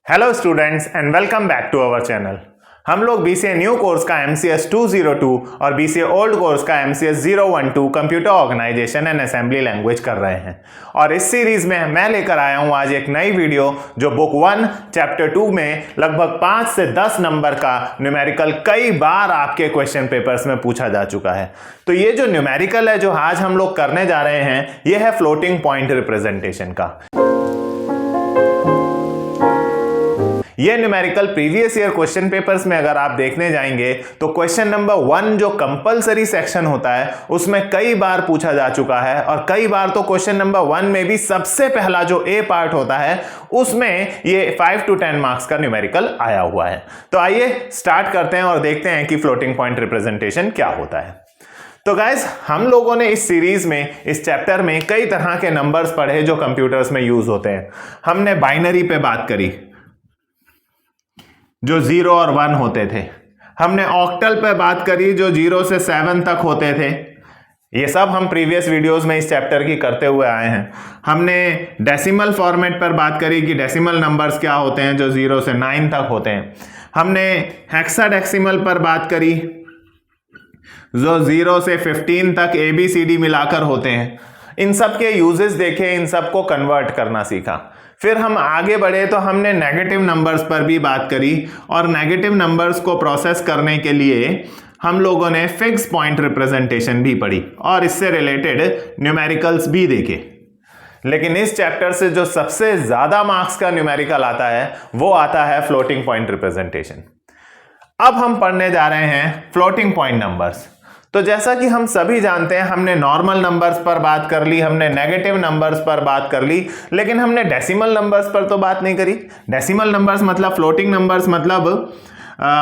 Hello students and welcome back to our channel. हम लोग BCA new course का MCS 202 और BCA ओल्ड कोर्स का MCS 012 computer organisation and assembly language कर रहे हैं और इस सीरीज में मैं लेकर आया हूं आज एक नई वीडियो जो बुक 1 चैप्टर 2 में लगभग 5 से 10 नंबर का न्यूमेरिकल कई बार आपके क्वेश्चन पेपर्स में पूछा जा चुका है। तो ये जो न्यूमेरिकल है जो आज हम लोग करने जा रहे हैं ये है फ्लोटिंग पॉइंट रिप्रेजेंटेशन का। ये numerical previous year question papers में अगर आप देखने जाएंगे तो क्वेश्चन नंबर 1 जो कंपलसरी सेक्शन होता है उसमें कई बार पूछा जा चुका है और कई बार तो क्वेश्चन नंबर 1 में भी सबसे पहला जो ए पार्ट होता है उसमें ये 5 to 10 मार्क्स का न्यूमेरिकल आया हुआ है। तो आइए स्टार्ट करते हैं और देखते हैं कि फ्लोटिंग पॉइंट रिप्रेजेंटेशन क्या होता है। तो गाइज हम लोगों ने इस सीरीज में इस चैप्टर में कई तरह के नंबर्स पढ़े जो कंप्यूटर्स में यूज होते हैं। हमने बाइनरी पे बात करी जो 0 और 1 होते थे, हमने ऑक्टल पे बात करी जो 0 से 7 तक होते थे। ये सब हम प्रीवियस वीडियोस में इस चैप्टर की करते हुए आए हैं। हमने डेसिमल फॉर्मेट पर बात करी कि डेसिमल नंबर्स क्या होते हैं जो 0 से 9 तक होते हैं। हमने हेक्साडेसिमल पर बात करी जो 0 से 15 तक ABCD मिलाकर होते हैं। इन सब के यूजेस देखे, इन सब को कन्वर्ट करना सीखा। फिर हम आगे बढ़े तो हमने नेगेटिव नंबर्स पर भी बात करी और नेगेटिव नंबर्स को प्रोसेस करने के लिए हम लोगों ने फिक्स पॉइंट रिप्रेजेंटेशन भी पढ़ी और इससे रिलेटेड न्यूमेरिकल्स भी देखे। लेकिन इस चैप्टर से जो सबसे ज्यादा मार्क्स का न्यूमेरिकल आता है वो आता है फ्लोटिंग पॉइंट रिप्रेजेंटेशन। अब हम पढ़ने जा रहे हैं फ्लोटिंग पॉइंट नंबर्स। तो जैसा कि हम सभी जानते हैं हमने नॉर्मल नंबर्स पर बात कर ली, हमने नेगेटिव नंबर्स पर बात कर ली, लेकिन हमने डेसिमल नंबर्स पर तो बात नहीं करी। डेसिमल नंबर्स मतलब फ्लोटिंग नंबर्स मतलब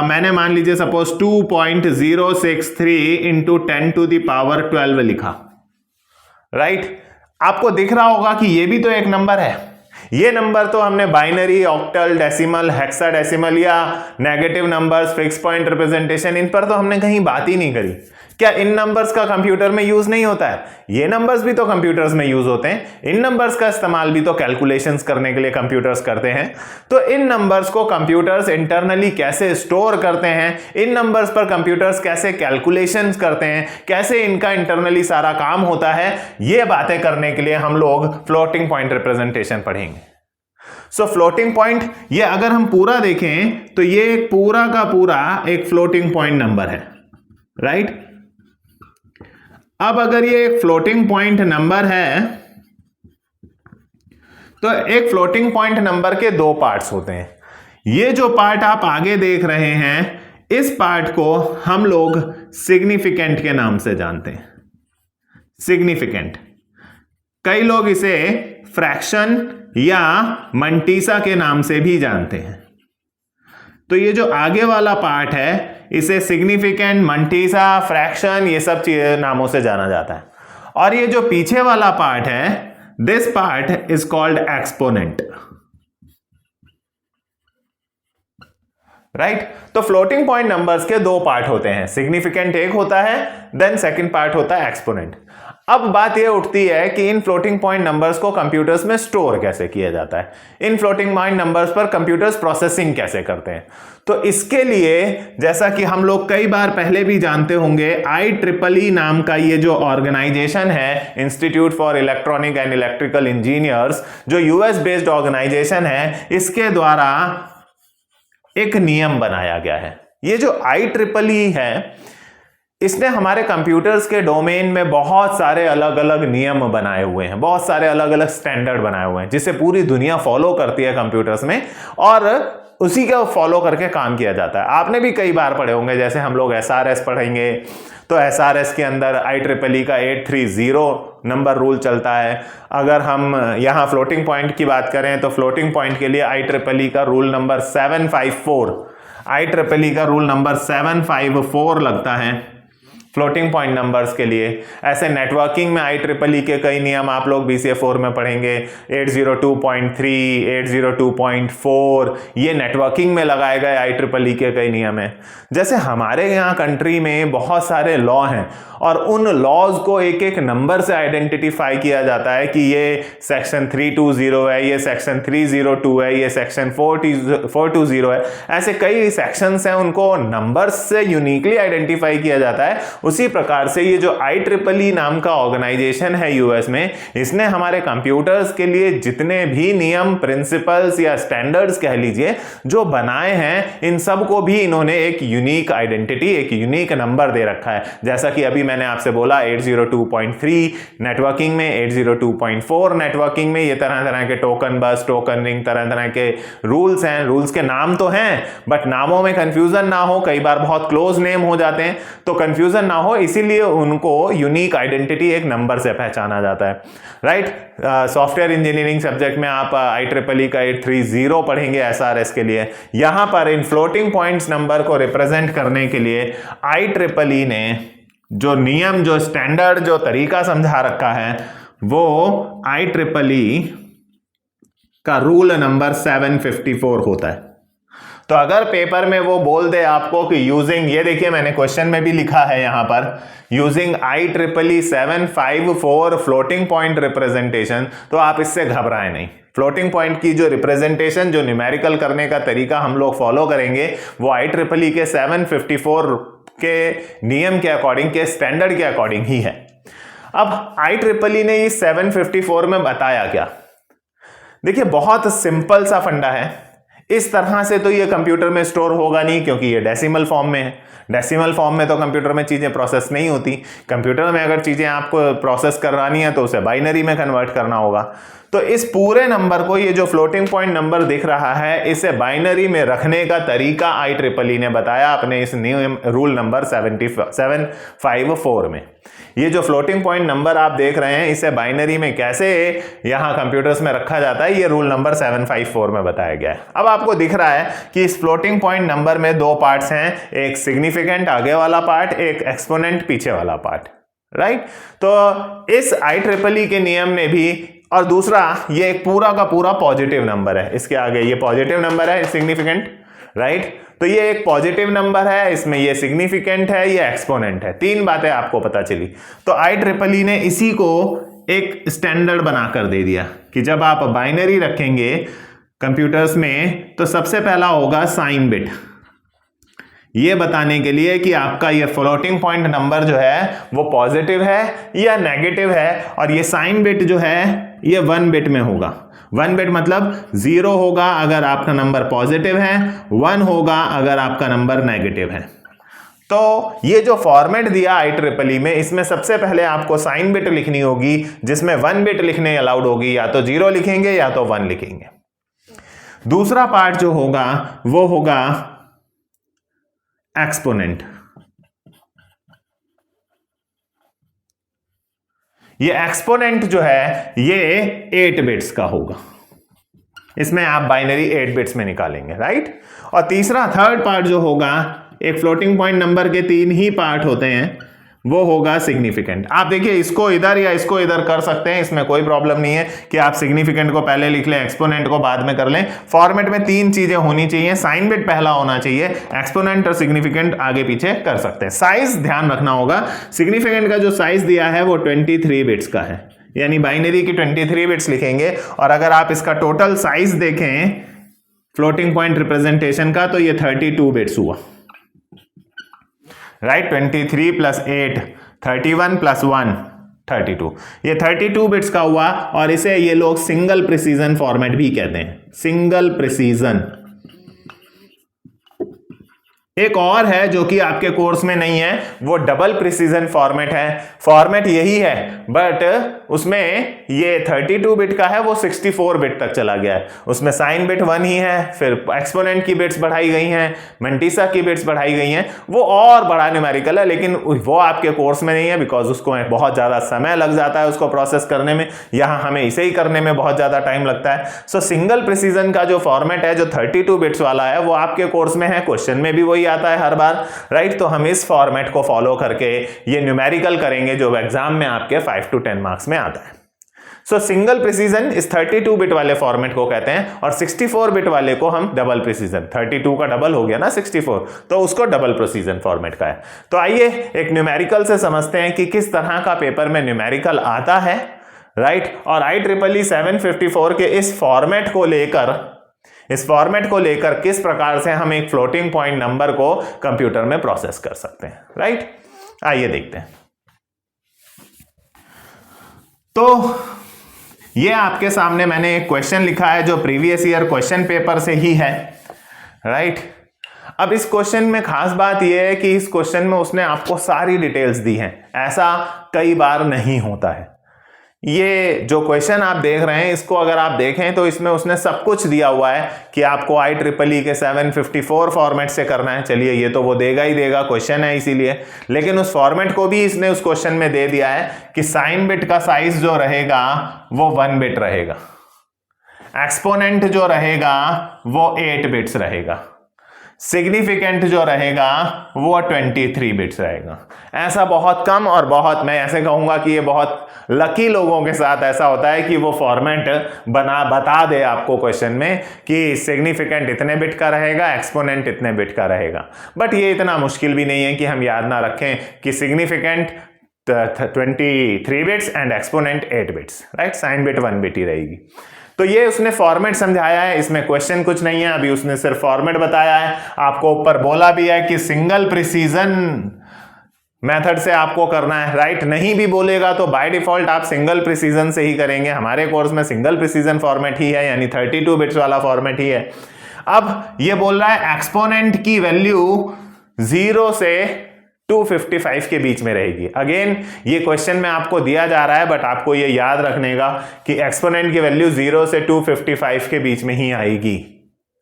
मैंने मान लीजिए suppose 2.063 into 10 to the power 12 लिखा, राइट। आपको दिख रहा होगा कि ये भी तो एक नंबर है। ये नंबर तो हमने बाइनरी, ऑक्टल, डेसिमल, हेक्साडेसिमल या negative numbers, fix point representation, इन पर तो हमने कहीं बात ही नहीं करी। क्या इन नंबर्स का कंप्यूटर में यूज नहीं होता है? ये नंबर्स भी तो कंप्यूटर्स में यूज होते हैं। इन नंबर्स का इस्तेमाल भी तो कैलकुलेशंस करने के लिए कंप्यूटर्स करते हैं। तो इन नंबर्स को कंप्यूटर्स इंटरनली कैसे स्टोर करते हैं, इन नंबर्स पर कंप्यूटर्स कैसे कैलकुलेशंस करते हैं, कैसे इनका इंटरनली सारा काम होता है, ये बातें करने के लिए हम लोग फ्लोटिंग पॉइंट रिप्रेजेंटेशन पढ़ेंगे। सो फ्लोटिंग पॉइंट ये अगर हम पूरा देखें तो ये एक पूरा का पूरा एक फ्लोटिंग पॉइंट नंबर है, राइट। अब अगर ये एक फ्लोटिंग पॉइंट नंबर है तो एक फ्लोटिंग पॉइंट नंबर के दो पार्ट्स होते हैं। ये जो पार्ट आप आगे देख रहे हैं इस पार्ट को हम लोग सिग्निफिकेंट के नाम से जानते हैं। सिग्निफिकेंट, कई लोग इसे फ्रैक्शन या मंटीसा के नाम से भी जानते हैं। तो ये जो आगे वाला पार्ट है इसे सिग्निफिकेंट, मंटीसा, फ्रैक्शन ये सब नामों से जाना जाता है। और ये जो पीछे वाला पार्ट है this part is called exponent, right. तो फ्लोटिंग पॉइंट नंबर्स के दो पार्ट होते हैं, सिग्निफिकेंट एक होता है, देन सेकंड पार्ट होता है एक्सपोनेंट। अब बात यह उठती है कि इन फ्लोटिंग पॉइंट नंबर्स को कंप्यूटर्स में स्टोर कैसे किया जाता है, इन फ्लोटिंग पॉइंट नंबर्स पर कंप्यूटर्स प्रोसेसिंग कैसे करते हैं। तो इसके लिए जैसा कि हम लोग कई बार पहले भी जानते होंगे IEEE नाम का ये जो ऑर्गेनाइजेशन है, institute for electronic and electrical engineers, जो US बेस्ड ऑर्गेनाइजेशन है, इसके द्वारा एक नियम बनाया गया है। ये जो IEEE है इसने हमारे कंप्यूटर्स के डोमेन में बहुत सारे अलग अलग नियम बनाए हुए हैं, बहुत सारे अलग अलग स्टैंडर्ड बनाए हुए हैं जिसे पूरी दुनिया फॉलो करती है कंप्यूटर्स में और उसी का फॉलो करके काम किया जाता है। आपने भी कई बार पढ़े होंगे, जैसे हम लोग SRS पढ़ेंगे तो SRS के अंदर IEEE का 830 नंबर रूल चलता है। अगर हम यहाँ फ्लोटिंग पॉइंट की बात करें तो फ्लोटिंग पॉइंट के लिए IEEE का रूल नंबर 754 लगता है। फ्लोटिंग पॉइंट नंबर्स के लिए। ऐसे नेटवर्किंग में IEEE के कई नियम आप लोग BCA 4 में पढ़ेंगे, 802.3, 802.4, ये नेटवर्किंग में लगाए गए IEEE के कई नियम हैं। जैसे हमारे यहाँ कंट्री में बहुत सारे लॉ हैं और उन लॉज को एक एक नंबर से आइडेंटिफाई किया जाता है कि ये सेक्शन 320 है, ये सेक्शन 302 है, ये सेक्शन 420 है। ऐसे कई सेक्शंस हैं, उनको नंबर्स से यूनिकली आइडेंटिफाई किया जाता है। उसी प्रकार से ये जो IEEE नाम का ऑर्गेनाइजेशन है यूएस में, इसने हमारे कंप्यूटर्स के लिए जितने भी नियम, प्रिंसिपल्स या स्टैंडर्ड्स कह लीजिए जो बनाए हैं, इन सब को भी इन्होंने एक यूनिक आइडेंटिटी, एक यूनिक नंबर दे रखा है। जैसा कि अभी मैंने आपसे बोला 802.3 नेटवर्किंग में, 802.4 नेटवर्किंग में, ये तरह तरह के टोकन बस, टोकन रिंग, तरह तरह के रूल्स हैं। रूल्स के नाम तो हैं बट नामों में कंफ्यूजन ना हो, कई बार बहुत क्लोज नेम हो जाते हैं तो कंफ्यूजन ना हो, इसीलिए उनको यूनिक आइडेंटिटी एक नंबर से पहचाना जाता है, राइट। सॉफ्टवेयर इंजीनियरिंग सब्जेक्ट में आप IEEE का 830 पढ़ेंगे SRS के लिए। यहां पर इन फ्लोटिंग पॉइंट्स नंबर को रिप्रेजेंट करने के लिए IEEE ने जो नियम, जो स्टैंडर्ड, जो तरीका समझा रखा है वो IEEE का रूल नंबर 754 होता है। तो अगर पेपर में वो बोल दे आपको कि यूजिंग, ये देखिए मैंने क्वेश्चन में भी लिखा है यहां पर, using IEEE 754 floating point representation, तो आप इससे घबराएं नहीं। फ्लोटिंग पॉइंट की जो रिप्रेजेंटेशन, जो न्यूमेरिकल करने का तरीका हम लोग फॉलो करेंगे वो IEEE के 754 के नियम के अकॉर्डिंग, के स्टैंडर्ड के अकॉर्डिंग ही है। अब IEEE ने इस 754 में बताया क्या? देखिए बहुत सिंपल सा फंडा है। इस तरह से तो ये कंप्यूटर में स्टोर होगा नहीं क्योंकि ये डेसिमल फॉर्म में है। डेसिमल फॉर्म में तो कंप्यूटर में चीजें प्रोसेस नहीं होती। कंप्यूटर में अगर चीजें आपको प्रोसेस करवानी है तो उसे बाइनरी में कन्वर्ट करना होगा। तो इस पूरे नंबर को, ये जो फ्लोटिंग पॉइंट नंबर दिख रहा है, इसे बाइनरी में रखने का तरीका IEEE ने बताया अपने इस नियम रूल नंबर 754 में। ये जो फ्लोटिंग पॉइंट नंबर आप देख रहे हैं, इसे बाइनरी में कैसे यहां कंप्यूटर्स में रखा जाता है, ये रूल नंबर 754 में बताया गया है। अब आपको दिख रहा है कि इस फ्लोटिंग पॉइंट नंबर में दो पार्ट्स हैं, एक सिग्निफिकेंट आगे वाला पार्ट, एक एक्सपोनेंट पीछे वाला पार्ट, राइट। तो इस IEEE के नियम में भी, और दूसरा ये एक पूरा का पूरा पॉजिटिव नंबर है, इसके आगे ये पॉजिटिव नंबर है सिग्निफिकेंट, राइट। तो ये एक पॉजिटिव नंबर है, इसमें ये सिग्निफिकेंट है, ये एक्सपोनेंट है। तीन बातें आपको पता चली। तो IEEE ने इसी को एक स्टैंडर्ड बनाकर दे दिया कि जब आप बाइनरी रखेंगे कंप्यूटर्स में तो सबसे पहला होगा साइन बिट, ये बताने के लिए कि आपका ये फ्लोटिंग पॉइंट नंबर जो है वो पॉजिटिव है या नेगेटिव है। और ये साइन बिट जो है ये 1 बिट में होगा। 1 बिट मतलब 0 होगा अगर आपका नंबर पॉजिटिव है, 1 होगा अगर आपका नंबर नेगेटिव है। तो ये जो फॉर्मेट दिया IEEE में, इसमें सबसे पहले आपको साइन बिट लिखनी होगी जिसमें 1 बिट लिखने अलाउड होगी, या तो 0 लिखेंगे या तो 1 लिखेंगे। दूसरा पार्ट जो होगा वो होगा एक्सपोनेंट। ये एक्सपोनेंट जो है ये 8 बिट्स का होगा, इसमें आप बाइनरी 8 बिट्स में निकालेंगे, राइट। और तीसरा थर्ड पार्ट जो होगा, एक फ्लोटिंग पॉइंट नंबर के 3 ही पार्ट होते हैं, वो होगा सिग्निफिकेंट। आप देखिए इसको इधर या इसको इधर कर सकते हैं, इसमें कोई प्रॉब्लम नहीं है कि आप सिग्निफिकेंट को पहले लिख लें, एक्सपोनेंट को बाद में कर लें। फॉर्मेट में 3 चीजें होनी चाहिए, साइन बिट पहला होना चाहिए, एक्सपोनेंट और सिग्निफिकेंट आगे पीछे कर सकते हैं। साइज ध्यान रखना होगा, सिग्निफिकेंट का जो साइज दिया है वो 23 बिट्स का है, यानी बाइनरी की 23 बिट्स लिखेंगे। और अगर आप इसका टोटल साइज देखें फ्लोटिंग पॉइंट रिप्रेजेंटेशन का, तो ये 32 बिट्स हुआ, राइट। 23 प्लस 8 31 प्लस 1 32, ये 32 बिट्स का हुआ। और इसे ये लोग सिंगल प्रिसीजन फॉर्मेट भी कहते हैं, सिंगल प्रिसीजन। एक और है जो कि आपके कोर्स में नहीं है, वो डबल प्रिसीजन फॉर्मेट है। फॉर्मेट यही है बट उसमें ये 32 बिट का है, वो 64 बिट तक चला गया है। उसमें साइन बिट 1 ही है, फिर एक्सपोनेंट की बिट्स बढ़ाई गई हैं, मंटीसा की बिट्स बढ़ाई गई हैं, वो और बड़ा न्यूमेरिकल है, लेकिन वो आपके कोर्स में नहीं है बिकॉज उसको बहुत ज़्यादा समय लग जाता है उसको प्रोसेस करने में। यहाँ हमें इसे ही करने में बहुत ज़्यादा टाइम लगता है। सो सिंगल प्रिसीजन का जो फॉर्मेट है, जो 32 बिट्स वाला है, वो आपके कोर्स में है, क्वेश्चन में भी वही आता है हर बार, राइट। तो हम इस फॉर्मेट को फॉलो करके ये न्यूमेरिकल करेंगे जो एग्जाम में आपके 5 to 10 मार्क्स में आता है। सो सिंगल प्रिसीजन इस 32 बिट वाले फॉर्मेट को कहते हैं, और 64 बिट वाले को हम डबल प्रिसीजन, 32 का डबल हो गया ना 64, तो उसको डबल प्रिसीजन फॉर्मेट का है। तो आइए एक न्यूमेरिकल से समझते हैं कि किस तरह का पेपर में न्यूमेरिकल आता है, राइट। और IEEE 754 के इस फॉर्मेट को लेकर किस प्रकार से हम एक फ्लोटिंग पॉइंट नंबर को कंप्यूटर में प्रोसेस कर सकते हैं, राइट। आइए देखते हैं। तो ये आपके सामने मैंने एक क्वेश्चन लिखा है जो प्रीवियस ईयर क्वेश्चन पेपर से ही है, राइट। अब इस क्वेश्चन में खास बात यह है कि इस क्वेश्चन में उसने आपको सारी डिटेल्स दी हैं, ऐसा कई बार नहीं होता है। ये जो क्वेश्चन आप देख रहे हैं इसको अगर आप देखें तो इसमें उसने सब कुछ दिया हुआ है कि आपको IEEE के 754 फॉर्मेट से करना है। चलिए ये तो वो देगा ही देगा, क्वेश्चन है इसीलिए, लेकिन उस फॉर्मेट को भी इसने उस क्वेश्चन में दे दिया है कि साइन बिट का साइज जो रहेगा वो 1 बिट रहेगा, एक्सपोनेंट जो रहेगा वो 8 बिट्स रहेगा, सिग्निफिकेंट जो रहेगा वो 23 बिट्स रहेगा। ऐसा बहुत कम और बहुत, मैं ऐसे कहूंगा कि ये बहुत लकी लोगों के साथ ऐसा होता है कि वो फॉर्मेट बता दे आपको क्वेश्चन में कि सिग्निफिकेंट इतने बिट का रहेगा, एक्सपोनेंट इतने बिट का रहेगा। बट ये इतना मुश्किल भी नहीं है कि हम याद ना रखें कि significant 23 bits and exponent 8 bits, right. Sign bit 1 bit ही रहेगी। तो ये उसने फॉर्मेट समझाया है, इसमें क्वेश्चन कुछ नहीं है, अभी उसने सिर्फ फॉर्मेट बताया है। आपको ऊपर बोला भी है कि सिंगल प्रिसीजन मेथड से आपको करना है, राइट। नहीं भी बोलेगा तो बाय डिफॉल्ट आप सिंगल प्रिसीजन से ही करेंगे। हमारे कोर्स में सिंगल प्रिसीजन फॉर्मेट ही है, यानी 32 बिट्स वाला फॉर्मेट ही है। अब ये बोल रहा है एक्सपोनेंट की वैल्यू 0 से 255 के बीच में रहेगी। अगेन ये क्वेश्चन में आपको दिया जा रहा है, बट आपको ये याद रखने का कि एक्सपोनेंट की वैल्यू 0 से 255 के बीच में ही आएगी,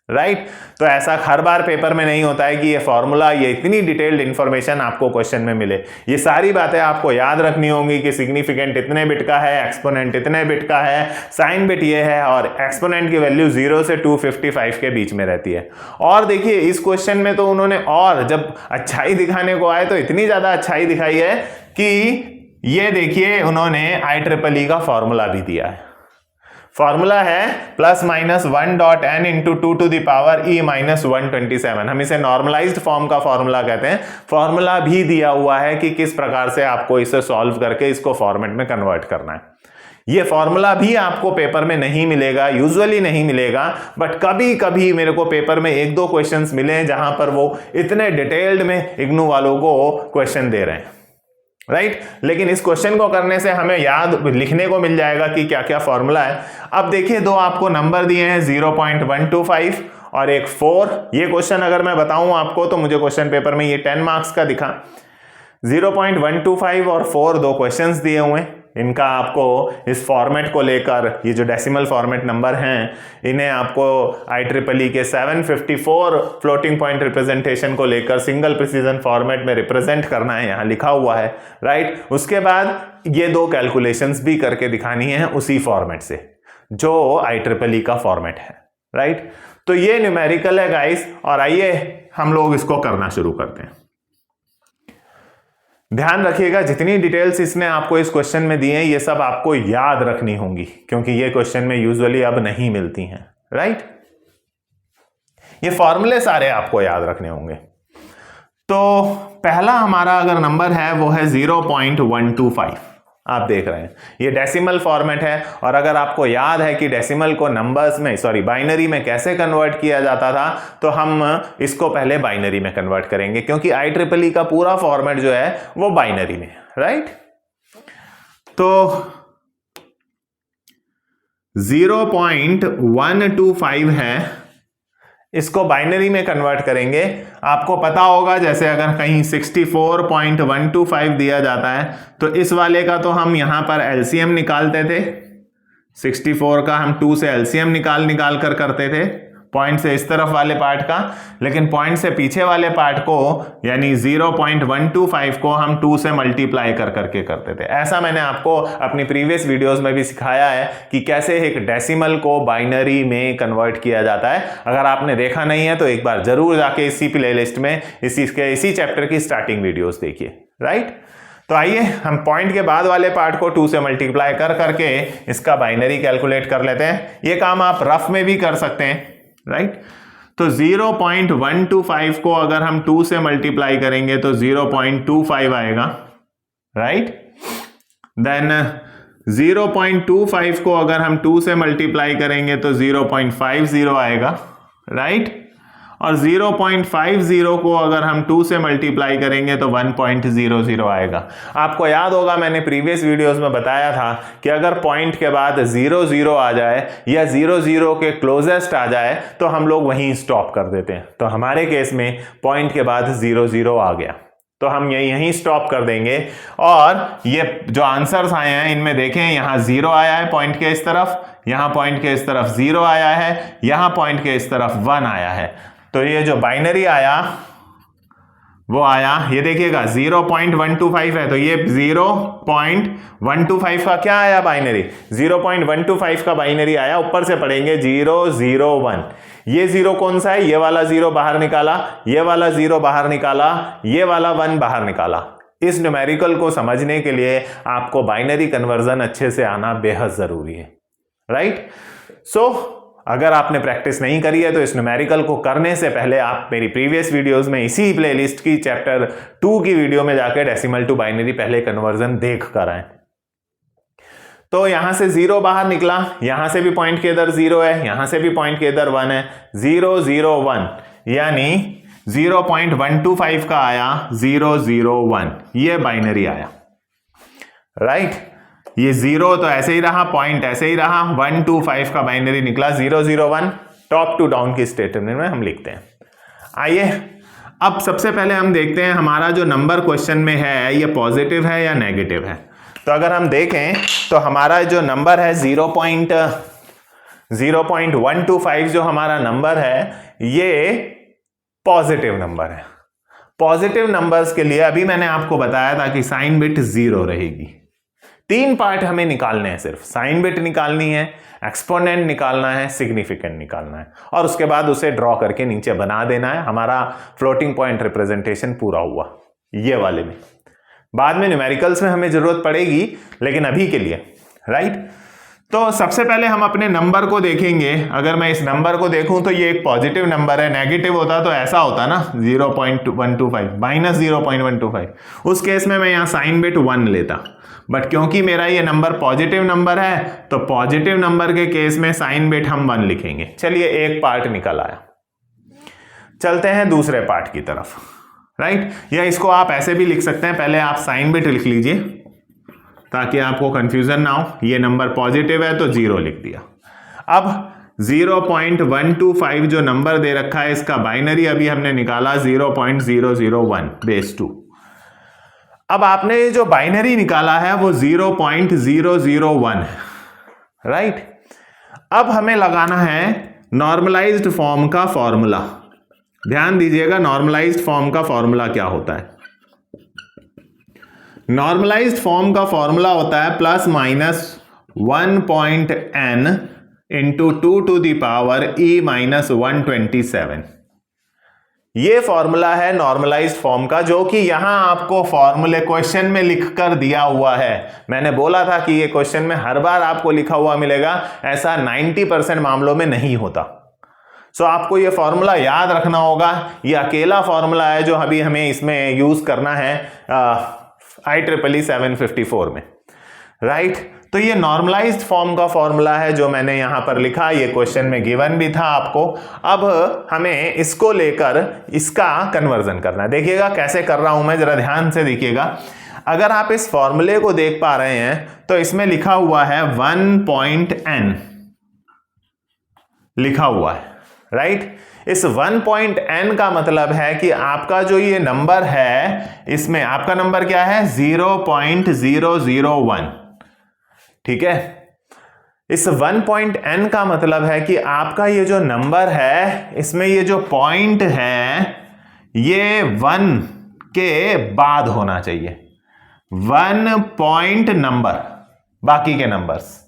राइट। तो ऐसा हर बार पेपर में नहीं होता है कि ये फॉर्मूला, ये इतनी डिटेल्ड इंफॉर्मेशन आपको क्वेश्चन में मिले। ये सारी बातें आपको याद रखनी होंगी कि सिग्निफिकेंट इतने बिट का है, एक्सपोनेंट इतने बिट का है, साइन बिट ये है, और एक्सपोनेंट की वैल्यू 0 से 255 के बीच में रहती है। और देखिए इस क्वेश्चन में तो उन्होंने, और जब अच्छाई दिखाने को आए तो इतनी ज्यादा अच्छाई दिखाई है कि ये देखिए उन्होंने IEEE का फॉर्मूला भी दिया है। फॉर्मूला है +-1.n into 2 to the power e - 127। हम इसे नॉर्मलाइज्ड फॉर्म का फॉर्मूला कहते हैं। फॉर्मूला भी दिया हुआ है कि किस प्रकार से आपको इसे सॉल्व करके इसको फॉर्मेट में कन्वर्ट करना है। ये फॉर्मूला भी आपको पेपर में नहीं मिलेगा, यूजुअली नहीं मिलेगा, बट कभी कभी मेरे को पेपर में 1-2 क्वेश्चंस मिले हैं जहां पर वो इतने डिटेल्ड में इग्नू वालों को क्वेश्चन दे रहे हैं, राइट। लेकिन इस क्वेश्चन को करने से हमें याद लिखने को मिल जाएगा कि क्या क्या फॉर्मूला है। अब देखिए 2 आपको नंबर दिए हैं, 0.125 और एक 4। ये क्वेश्चन अगर मैं बताऊं आपको तो मुझे क्वेश्चन पेपर में ये 10 मार्क्स का दिखा। 0.125 और 4 2 क्वेश्चंस दिए हुए हैं। इनका आपको इस फॉर्मेट को लेकर, ये जो डेसिमल फॉर्मेट नंबर हैं, इन्हें आपको IEEE के 754 फ्लोटिंग पॉइंट रिप्रेजेंटेशन को लेकर सिंगल प्रिसीजन फॉर्मेट में रिप्रेजेंट करना है, यहाँ लिखा हुआ है, राइट। उसके बाद ये 2 कैलकुलेशंस भी करके दिखानी है उसी फॉर्मेट से जो IEEE का फॉर्मेट है, राइट। तो ये न्यूमेरिकल है गाइस, और आइए हम लोग इसको करना शुरू करते हैं। ध्यान रखिएगा जितनी डिटेल्स इसने आपको इस क्वेश्चन में दी हैं ये सब आपको याद रखनी होंगी, क्योंकि ये क्वेश्चन में यूजुअली अब नहीं मिलती हैं, राइट। ये फॉर्मूले सारे आपको याद रखने होंगे। तो पहला हमारा अगर नंबर है वो है 0.125। आप देख रहे हैं ये डेसिमल फॉर्मेट है, और अगर आपको याद है कि डेसिमल को नंबर्स में, बाइनरी में कैसे कन्वर्ट किया जाता था, तो हम इसको पहले बाइनरी में कन्वर्ट करेंगे, क्योंकि IEEE का पूरा फॉर्मेट जो है वो बाइनरी में, राइट। तो 0.125 है, इसको बाइनरी में कन्वर्ट करेंगे। आपको पता होगा जैसे अगर कहीं 64.125 दिया जाता है तो इस वाले का तो हम यहां पर LCM निकालते थे, 64 का हम 2 से LCM निकाल कर करते थे, पॉइंट से इस तरफ वाले पार्ट का, लेकिन पॉइंट से पीछे वाले पार्ट को यानी 0.125 को हम 2 से मल्टीप्लाई कर करके करते थे। ऐसा मैंने आपको अपनी प्रीवियस वीडियोस में भी सिखाया है कि कैसे एक डेसिमल को बाइनरी में कन्वर्ट किया जाता है। अगर आपने देखा नहीं है तो एक बार जरूर जाके इसी प्लेलिस्ट में इसी चैप्टर की स्टार्टिंग वीडियोस देखिए, राइट। तो आइए हम पॉइंट के बाद वाले पार्ट को 2 से मल्टीप्लाई कर करके इसका बाइनरी कैलकुलेट कर लेते हैं। ये काम आप रफ में भी कर सकते हैं, राइट। तो 0.125 को अगर हम 2 से मल्टीप्लाई करेंगे तो 0.25 आएगा, राइट। देन 0.25 को अगर हम 2 से मल्टीप्लाई करेंगे तो 0.50 आएगा, राइट। और 0.50 को अगर हम 2 से मल्टीप्लाई करेंगे तो 1.00 आएगा। आपको याद होगा मैंने प्रीवियस वीडियोस में बताया था कि अगर पॉइंट के बाद 00 आ जाए या 00 के क्लोजेस्ट आ जाए तो हम लोग वहीं स्टॉप कर देते हैं। तो हमारे केस में पॉइंट के बाद 00 आ गया तो हम यहीं स्टॉप कर देंगे। और ये जो आंसर्स आए हैं इनमें देखें, यहां 0 आया है पॉइंट के इस तरफ, यहां पॉइंट के इस तरफ 0 आया है, यहां पॉइंट के इस तरफ 1 आया है। तो ये जो बाइनरी आया वो आया, ये देखिएगा 0.125 है तो ये 0.125 का क्या आया बाइनरी, 0.125 का बाइनरी आया। ऊपर से पढ़ेंगे 001। ये 0 कौन सा है, ये वाला 0 बाहर निकाला, ये वाला 0 बाहर निकाला, ये वाला 1 बाहर निकाला। इस न्यूमेरिकल को समझने के लिए आपको बाइनरी कन्वर्जन अच्छे से आना बेहद जरूरी है, राइट। सो अगर आपने प्रैक्टिस नहीं करी है तो इस न्यूमेरिकल को करने से पहले आप मेरी प्रीवियस वीडियोस में इसी प्लेलिस्ट की चैप्टर 2 की वीडियो में जाकर डेसिमल टू बाइनरी पहले कन्वर्जन देख कर आए। तो यहां से 0 बाहर निकला, यहां से भी पॉइंट के इधर 0 है, यहां से भी पॉइंट के इधर 1 है, 001 यानी 0.125 का आया 001, ये बाइनरी आया, राइट। ये 0 तो ऐसे ही रहा, पॉइंट ऐसे ही रहा, 125 का बाइनरी निकला 001। टॉप टू डाउन की स्टेटमेंट में हम लिखते हैं। आइए अब सबसे पहले हम देखते हैं हमारा जो नंबर क्वेश्चन में है ये पॉजिटिव है या नेगेटिव है। तो अगर हम देखें तो हमारा जो नंबर है 0.125 जो हमारा नंबर है ये पॉजिटिव नंबर है। पॉजिटिव नंबर्स के लिए अभी मैंने आपको बताया था कि साइन बिट 0 रहेगी। 3 पार्ट हमें निकालने हैं, सिर्फ साइन बिट निकालनी है, एक्सपोनेंट निकालना है, सिग्निफिकेंट निकालना है और उसके बाद उसे ड्रॉ करके नीचे बना देना है। हमारा फ्लोटिंग पॉइंट रिप्रेजेंटेशन पूरा हुआ। ये वाले में बाद में न्यूमेरिकल्स में हमें जरूरत पड़ेगी, लेकिन अभी के लिए, राइट। तो सबसे पहले हम अपने नंबर को देखेंगे। अगर मैं इस नंबर को देखूं तो ये एक पॉजिटिव नंबर है, नेगेटिव होता तो ऐसा होता ना 0.125 माइनस 0.125, उस केस में मैं यहां साइन बिट 1 लेता। बट क्योंकि मेरा ये नंबर पॉजिटिव नंबर है तो पॉजिटिव नंबर के केस में साइन बिट हम 1 लिखेंगे। चलिए एक पार्ट निकल आया, चलते हैं दूसरे पार्ट की तरफ, राइट। या इसको आप ऐसे भी लिख सकते हैं, पहले आप साइन बिट लिख लीजिए ताकि आपको कंफ्यूजन ना हो। ये नंबर पॉजिटिव है तो 0 लिख दिया। अब 0.125 जो नंबर दे रखा है इसका बाइनरी अभी हमने निकाला 0.001 बेस 2। अब आपने जो बाइनरी निकाला है वो 0.001 है, राइट। अब हमें लगाना है नॉर्मलाइज्ड फॉर्म का फॉर्मूला। ध्यान दीजिएगा नॉर्मलाइज्ड फॉर्म का फॉर्मूला क्या होता है। नॉर्मलाइज्ड फॉर्म का फॉर्मूला होता है plus minus 1.n into 2 to the power e minus 127। ये फॉर्मूला है नॉर्मलाइज्ड फॉर्म का, जो कि यहां आपको फॉर्मूले क्वेश्चन में लिखकर दिया हुआ है। मैंने बोला था कि ये क्वेश्चन में हर बार आपको लिखा हुआ मिलेगा, ऐसा 90% मामलों में नहीं होता। सो आपको ये फॉर्मूला याद रखना होगा। ये अकेला फॉर्मूला है जो अभी हमें इसमें यूज करना है IEEE 754 में, राइट। तो ये नॉर्मलाइज्ड फॉर्म का फॉर्मूला है जो मैंने यहां पर लिखा, ये क्वेश्चन में गिवन भी था आपको। अब हमें इसको लेकर इसका कन्वर्जन करना है। देखिएगा कैसे कर रहा हूं मैं, जरा ध्यान से देखिएगा। अगर आप इस फॉर्मूले को देख पा रहे हैं तो इसमें लिखा हुआ है 1.n लिखा हुआ है, राइट। इस 1.n का मतलब है कि आपका जो ये नंबर है इसमें आपका नंबर क्या है 0.001, ठीक है। इस 1.n का मतलब है कि आपका ये जो नंबर है इसमें ये जो पॉइंट है ये 1 के बाद होना चाहिए। 1 पॉइंट नंबर, बाकी के नंबर्स,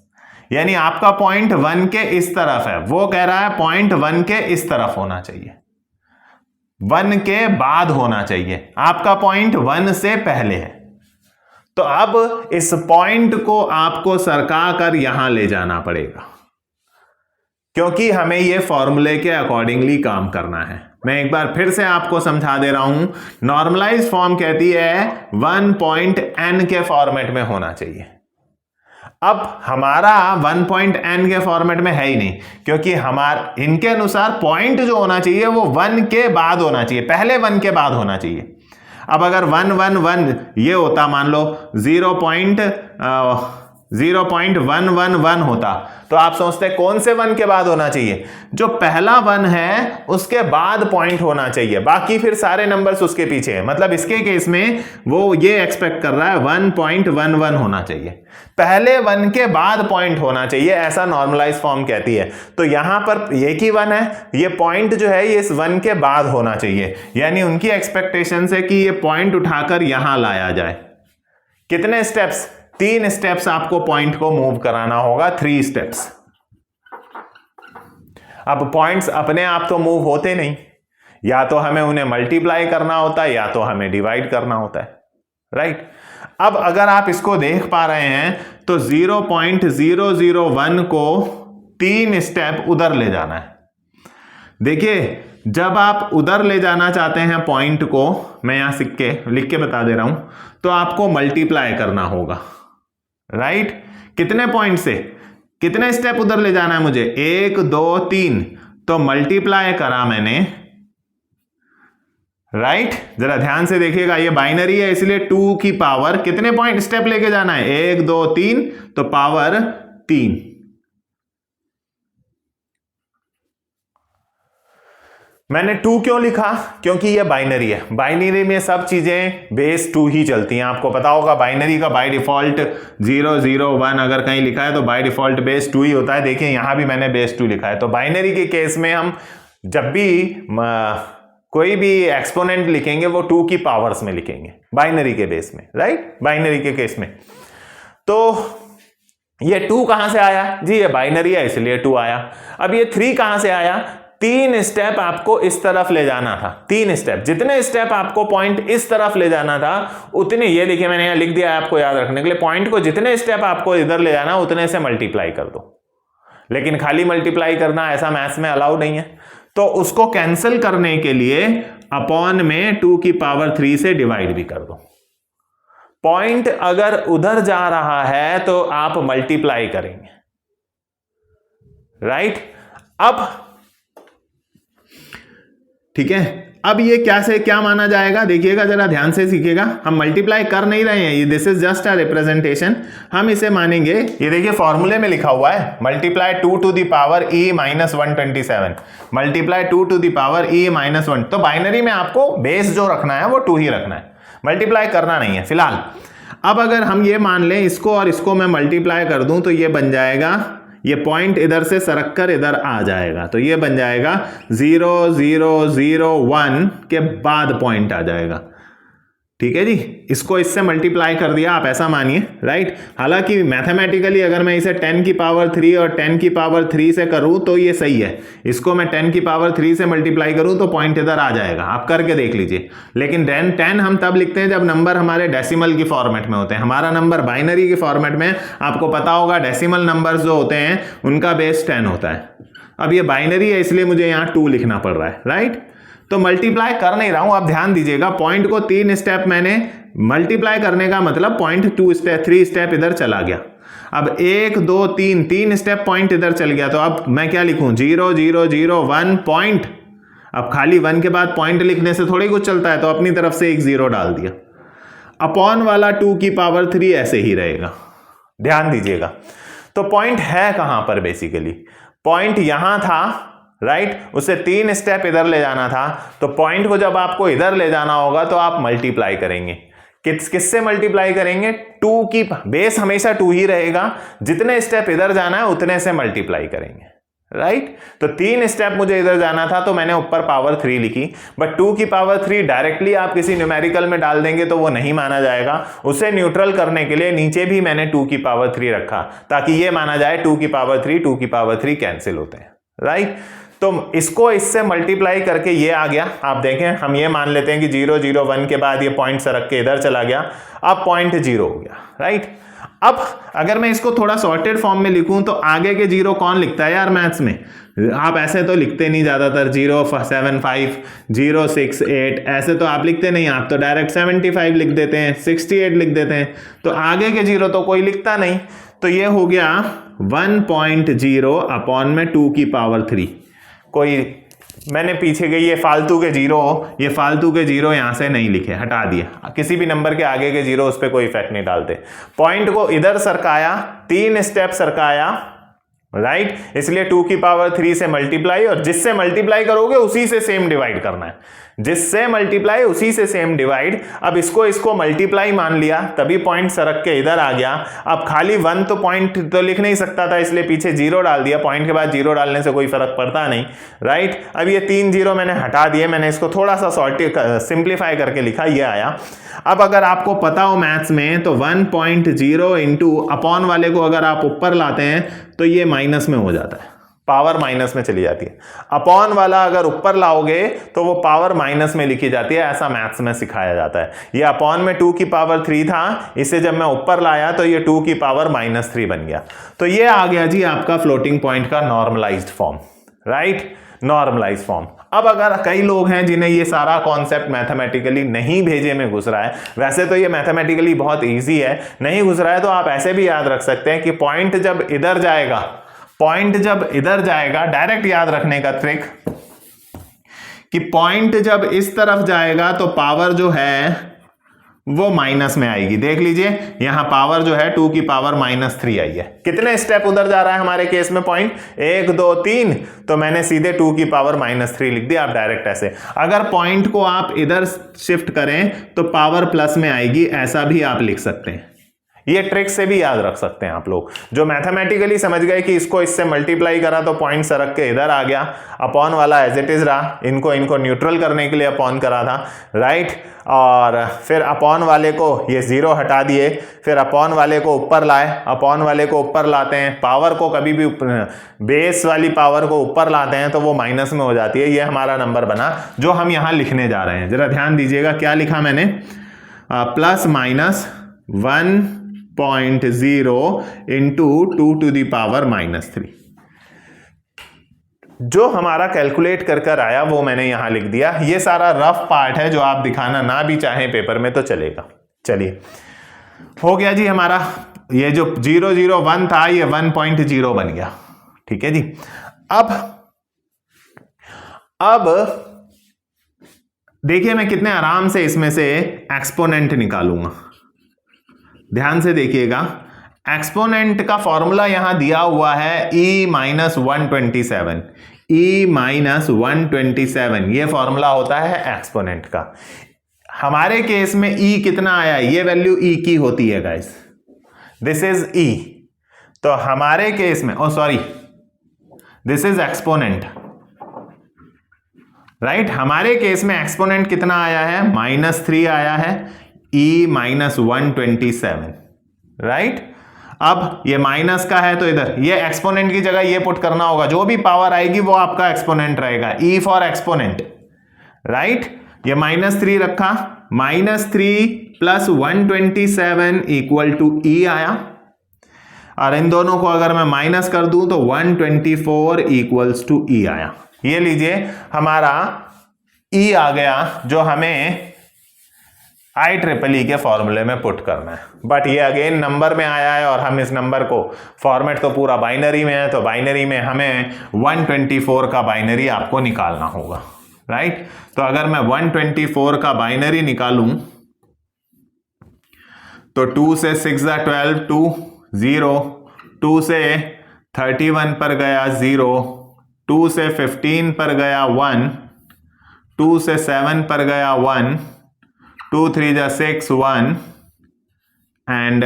यानी आपका पॉइंट 1 के इस तरफ है, वो कह रहा है पॉइंट 1 के इस तरफ होना चाहिए, 1 के बाद होना चाहिए, आपका पॉइंट 1 से पहले है। तो अब इस पॉइंट को आपको सरका कर यहां ले जाना पड़ेगा, क्योंकि हमें यह फॉर्मूले के अकॉर्डिंगली काम करना है। मैं एक बार फिर से आपको समझा दे रहा हूं, नॉर्मलाइज फॉर्म कहती है 1.n के फॉर्मेट में होना चाहिए। अब हमारा 1.n के फॉर्मेट में है ही नहीं, क्योंकि इनके अनुसार पॉइंट जो होना चाहिए वो 1 के बाद होना चाहिए, पहले 1 के बाद होना चाहिए। अब अगर 111 ये होता, मान लो 0.111 होता, तो आप सोचते कौन से 1 के बाद होना चाहिए? जो पहला 1 है उसके बाद पॉइंट होना चाहिए, बाकी फिर सारे नंबर्स उसके पीछे है। मतलब इसके केस में वो ये एक्सपेक्ट कर रहा है 1.11 होना चाहिए, पहले 1 के बाद पॉइंट होना चाहिए, ऐसा नॉर्मलाइज फॉर्म कहती है। तो यहां पर एक ही 1 है, ये पॉइंट जो है ये इस 1 के बाद होना चाहिए, यानी उनकी एक्सपेक्टेशन है कि ये पॉइंट उठाकर यहां लाया जाए। कितने स्टेप्स? 3 स्टेप्स आपको पॉइंट को मूव कराना होगा, 3 स्टेप्स। अब पॉइंट्स अपने आप तो मूव होते नहीं, या तो हमें उन्हें मल्टीप्लाई करना होता है या तो हमें डिवाइड करना होता है, राइट। अब अगर आप इसको देख पा रहे हैं तो 0.001 को 3 स्टेप उधर ले जाना है। देखिए, जब आप उधर ले जाना चाहते हैं पॉइंट को, मैं यहां लिख के बता दे रहा हूं, तो आपको मल्टीप्लाई करना होगा, राइट। कितने पॉइंट से कितने स्टेप उधर ले जाना है मुझे? 1 2 3, तो मल्टीप्लाई करा मैंने, राइट। जरा ध्यान से देखिएगा, ये बाइनरी है इसलिए 2 की पावर कितने पॉइंट स्टेप लेके जाना है? 1 2 3, तो पावर 3। मैंने 2 क्यों लिखा? क्योंकि ये बाइनरी है, बाइनरी में सब चीजें बेस 2 ही चलती हैं। आपको पता होगा बाइनरी का बाय डिफॉल्ट 0 0 1 अगर कहीं लिखा है तो बाय डिफॉल्ट बेस 2 ही होता है। देखिए यहां भी मैंने बेस 2 लिखा है। तो बाइनरी के केस में हम जब भी कोई भी एक्सपोनेंट लिखेंगे वो 2 की पावर्स में लिखेंगे, बाइनरी के बेस में, राइट, बाइनरी के केस में। तो ये 2 कहां से आया जी? ये बाइनरी है इसलिए 2 आया। अब ये 3 कहां से आया? 3 स्टेप आपको इस तरफ ले जाना था, 3 स्टेप, जितने स्टेप आपको पॉइंट इस तरफ ले जाना था उतने, ये देखिए मैंने यहां लिख दिया है आपको याद रखने के लिए, पॉइंट को जितने स्टेप आपको इधर ले जाना उतने से मल्टीप्लाई कर दो। लेकिन खाली मल्टीप्लाई करना ऐसा मैथ्स में अलाउ नहीं है, तो उसको कैंसिल करने के लिए अपॉन में 2 की पावर 3 से डिवाइड भी कर दो। पॉइंट अगर उधर जा रहा है तो आप मल्टीप्लाई करेंगे, राइट। अब ठीक है, अब ये क्या माना जाएगा? देखिएगा जरा ध्यान से सीखिएगा, हम मल्टीप्लाई कर नहीं रहे हैं, ये this is just a representation. हम इसे मानेंगे, ये देखिए फॉर्मूले में लिखा हुआ है multiply 2 to the power e minus 127, multiply 2 to the power e minus 1। तो बाइनरी में आपको बेस जो रखना है वो 2 ही रखना है, मल्टीप्लाई करना नहीं है फिलहाल। अब अगर हम ये मान लें इसको और इसको मैं मल्टीप्लाई कर दूं तो ये बन जाएगा, ये पॉइंट इधर से सरक कर इधर आ जाएगा, तो ये बन जाएगा 0001 के बाद पॉइंट आ जाएगा, ठीक है जी। इसको इससे मल्टीप्लाई कर दिया, आप ऐसा मानिए, राइट। हालांकि मैथमेटिकली अगर मैं इसे 10 की पावर 3 और 10 की पावर 3 से करूं तो ये सही है, इसको मैं 10 की पावर 3 से मल्टीप्लाई करूं तो पॉइंट इधर आ जाएगा, आप करके देख लीजिए। लेकिन 10 हम तब लिखते हैं जब नंबर हमारे डेसिमल की फॉर्मेट में होते हैं, हमारा नंबर बाइनरी के फॉर्मेट में, आपको पता होगा डेसिमल नंबर्स जो होते हैं उनका बेस 10 होता है। अब ये बाइनरी है इसलिए मुझे यहाँ 2 लिखना पड़ रहा है, राइट। तो मल्टीप्लाई कर नहीं रहा हूं, आप ध्यान दीजिएगा, पॉइंट को 3 स्टेप मैंने मल्टीप्लाई करने का मतलब पॉइंट 3 स्टेप इधर चला गया। अब 1 2 3 स्टेप पॉइंट इधर चल गया, तो अब मैं क्या लिखूं? 0 0 0 1 पॉइंट। अब खाली 1 के बाद पॉइंट लिखने से थोड़ी कुछ चलता है, तो अपनी तरफ से एक 0 डाल दिया। अपॉन वाला 2 की पावर 3 ऐसे ही रहेगा, ध्यान दीजिएगा। तो पॉइंट है कहां पर? बेसिकली पॉइंट यहां था, राइट, उसे 3 स्टेप इधर ले जाना था। तो पॉइंट को जब आपको इधर ले जाना होगा तो आप मल्टीप्लाई करेंगे, किससे मल्टीप्लाई करेंगे? 2 की बेस हमेशा 2 ही रहेगा, जितने स्टेप इधर जाना है उतने से मल्टीप्लाई करेंगे, राइट? तो 3 स्टेप मुझे इधर जाना था तो मैंने ऊपर पावर 3 लिखी, बट 2 की पावर 3 डायरेक्टली आप किसी न्यूमेरिकल में डाल देंगे तो वो नहीं माना जाएगा। उसे न्यूट्रल करने के लिए नीचे भी मैंने 2 की पावर 3 रखा ताकि ये माना जाए 2 की पावर 3 कैंसिल होते हैं, राइट? तो इसको इससे मल्टीप्लाई करके ये आ गया। आप देखें, हम ये मान लेते हैं कि 0 0 1 के बाद ये पॉइंट सरक के इधर चला गया, अब पॉइंट 0 हो गया, राइट? अब अगर मैं इसको थोड़ा सॉर्टेड फॉर्म में लिखूं तो आगे के 0 कौन लिखता है यार मैथ्स में? आप ऐसे तो लिखते नहीं ज्यादातर, 0 7 5 0 6 8 ऐसे तो आप लिखते नहीं, आप तो डायरेक्ट 75 लिख देते हैं, 68 लिख देते हैं। तो आगे के 0 तो कोई लिखता नहीं, तो ये हो गया 1.0 अपॉन में 2 की पावर 3। कोई मैंने पीछे गई ये फालतू के 0 यहां से नहीं लिखे, हटा दिया। किसी भी नंबर के आगे के 0 उस पर कोई इफेक्ट नहीं डालते। पॉइंट को इधर सरकाया, 3 स्टेप सरकाया, राइट? इसलिए 2 की पावर 3 से मल्टीप्लाई, और जिससे मल्टीप्लाई करोगे उसी से सेम डिवाइड करना है, जिससे मल्टीप्लाई उसी से सेम डिवाइड। अब इसको मल्टीप्लाई मान लिया तभी पॉइंट सरक के इधर आ गया। अब खाली 1 तो पॉइंट तो लिख नहीं सकता था, इसलिए पीछे 0 डाल दिया। पॉइंट के बाद 0 डालने से कोई फर्क पड़ता नहीं, राइट? अब ये 3 0 मैंने हटा दिए, मैंने इसको थोड़ा सा सिंप्लीफाई करके लिखा, ये आया। अब अगर आपको पता हो मैथ्स में तो 1.0 इंटू अपॉन वाले को अगर आप ऊपर लाते हैं तो ये माइनस में हो जाता है, पावर माइनस में चली जाती है। अपॉन वाला अगर ऊपर लाओगे तो वो पावर माइनस में लिखी जाती है, ऐसा मैथ्स में सिखाया जाता है। ये अपॉन में 2 की पावर 3 था, इसे जब मैं ऊपर लाया तो ये 2 की पावर -3 बन गया। तो ये आ गया जी आपका फ्लोटिंग पॉइंट का normalised form, right? Normalised form. अब अगर कई लोग हैं जिन्हें ये सारा कॉन्सेप्ट मैथमेटिकली नहीं भेजे में घुस रहा है, वैसे तो ये मैथमेटिकली बहुत इजी है, नहीं घुस रहा है तो आप ऐसे भी याद रख सकते हैं कि पॉइंट जब इधर जाएगा, डायरेक्ट याद रखने का ट्रिक कि पॉइंट जब इस तरफ जाएगा तो पावर जो है वो माइनस में आएगी। देख लीजिए यहां पावर जो है 2 की पावर -3 आई है। कितने स्टेप उधर जा रहा है हमारे केस में पॉइंट? 1 2 3, तो मैंने सीधे 2 की पावर -3 लिख दिया। आप डायरेक्ट ऐसे, अगर पॉइंट को आप इधर शिफ्ट करें तो पावर प्लस में आएगी, ऐसा भी आप लिख सकते हैं। ये ट्रिक से भी याद रख सकते हैं आप लोग। जो मैथमेटिकली समझ गए कि इसको इससे मल्टीप्लाई करा तो पॉइंट सरक के इधर आ गया, अपॉन वाला एज इट इज रहा, इनको न्यूट्रल करने के लिए अपॉन करा था, राइट? और फिर अपॉन वाले को ये 0 हटा दिए, फिर अपॉन वाले को ऊपर लाए, अपॉन वाले को ऊपर लाते हैं, पावर को कभी भी बेस वाली पावर को ऊपर लाते हैं तो वो माइनस में हो जाती है। ये हमारा नंबर बना जो हम यहाँ लिखने जा रहे हैं। जरा ध्यान दीजिएगा क्या लिखा मैंने, plus minus 1.0 into 2 to the power -3। जो हमारा कैलकुलेट कर आया वो मैंने यहां लिख दिया। ये सारा रफ पार्ट है जो आप दिखाना ना भी चाहें पेपर में तो चलेगा। चलिए, हो गया जी हमारा ये जो 0 0 1 था ये 1.0 बन गया, ठीक है जी। अब देखिए मैं कितने आराम से इसमें से एक्सपोनेंट निकालूंगा। ध्यान से देखिएगा, एक्सपोनेंट का फॉर्मूला यहां दिया हुआ है E-127। E-127 ये फॉर्मूला होता है एक्सपोनेंट का। हमारे केस में E कितना आया, ये वैल्यू E की होती है गाइस, दिस इज E। तो हमारे केस में दिस इज एक्सपोनेंट, राइट? हमारे केस में एक्सपोनेंट कितना आया है, -3 आया है, E-127, राइट? अब ये माइनस का है तो इधर ये एक्सपोनेंट की जगह ये पुट करना होगा, जो भी पावर आएगी वो आपका एक्सपोनेंट रहेगा, E फॉर एक्सपोनेंट, राइट? ये -3 रखा, -3 + 127 = E आया, और इन दोनों को अगर मैं माइनस कर दूं तो 124 = E आया। ये लीजिए हमारा E आ गया जो हमें IEEE के फॉर्मूले में पुट करना है। बट ये अगेन नंबर में आया है और हम इस नंबर को, फॉर्मेट तो पूरा बाइनरी में है, तो बाइनरी में हमें 124 का बाइनरी आपको निकालना होगा, राइट? तो अगर मैं 124 का बाइनरी निकालूं तो 2 से 6 = 12, 2 0, 2 से 31 पर गया 0, 2 से 15 पर गया 1, 2 से 7 पर गया 1, 2 3 जा 6 1 एंड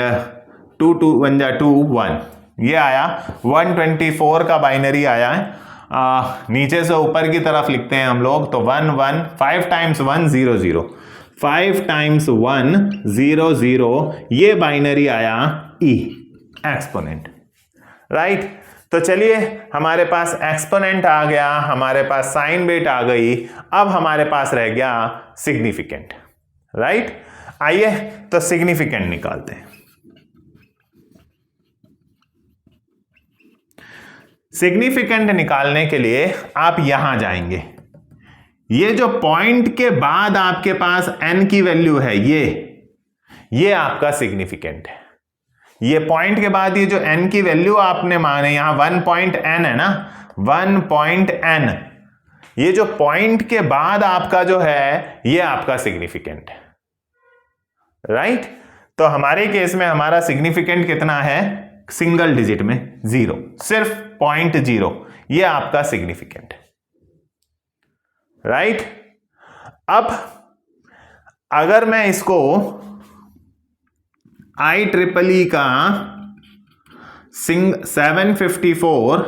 2 2 1 जा 2 1, ये आया 124 का बाइनरी आया है। नीचे से ऊपर की तरफ लिखते हैं हम लोग, तो 1 1 5 टाइम्स 1 0 0, 5 टाइम्स 1 0 0, ये बाइनरी आया ई एक्सपोनेंट, राइट। तो चलिए हमारे पास एक्सपोनेंट आ गया, हमारे पास साइन बिट आ गई, अब हमारे पास रह गया सिग्निफिकेंट, राइट। आइए तो सिग्निफिकेंट निकालते हैं। सिग्निफिकेंट निकालने के लिए आप यहां जाएंगे, ये जो पॉइंट के बाद आपके पास n की वैल्यू है, ये आपका सिग्निफिकेंट है। ये पॉइंट के बाद ये जो n की वैल्यू आपने माने, यहां 1.n है ना, 1.n, ये जो पॉइंट के बाद आपका जो है ये आपका सिग्निफिकेंट है, राइट। तो हमारे केस में हमारा सिग्निफिकेंट कितना है, सिंगल डिजिट में 0, सिर्फ 0.0, ये आपका सिग्निफिकेंट है, राइट। अब अगर मैं इसको IEEE का 754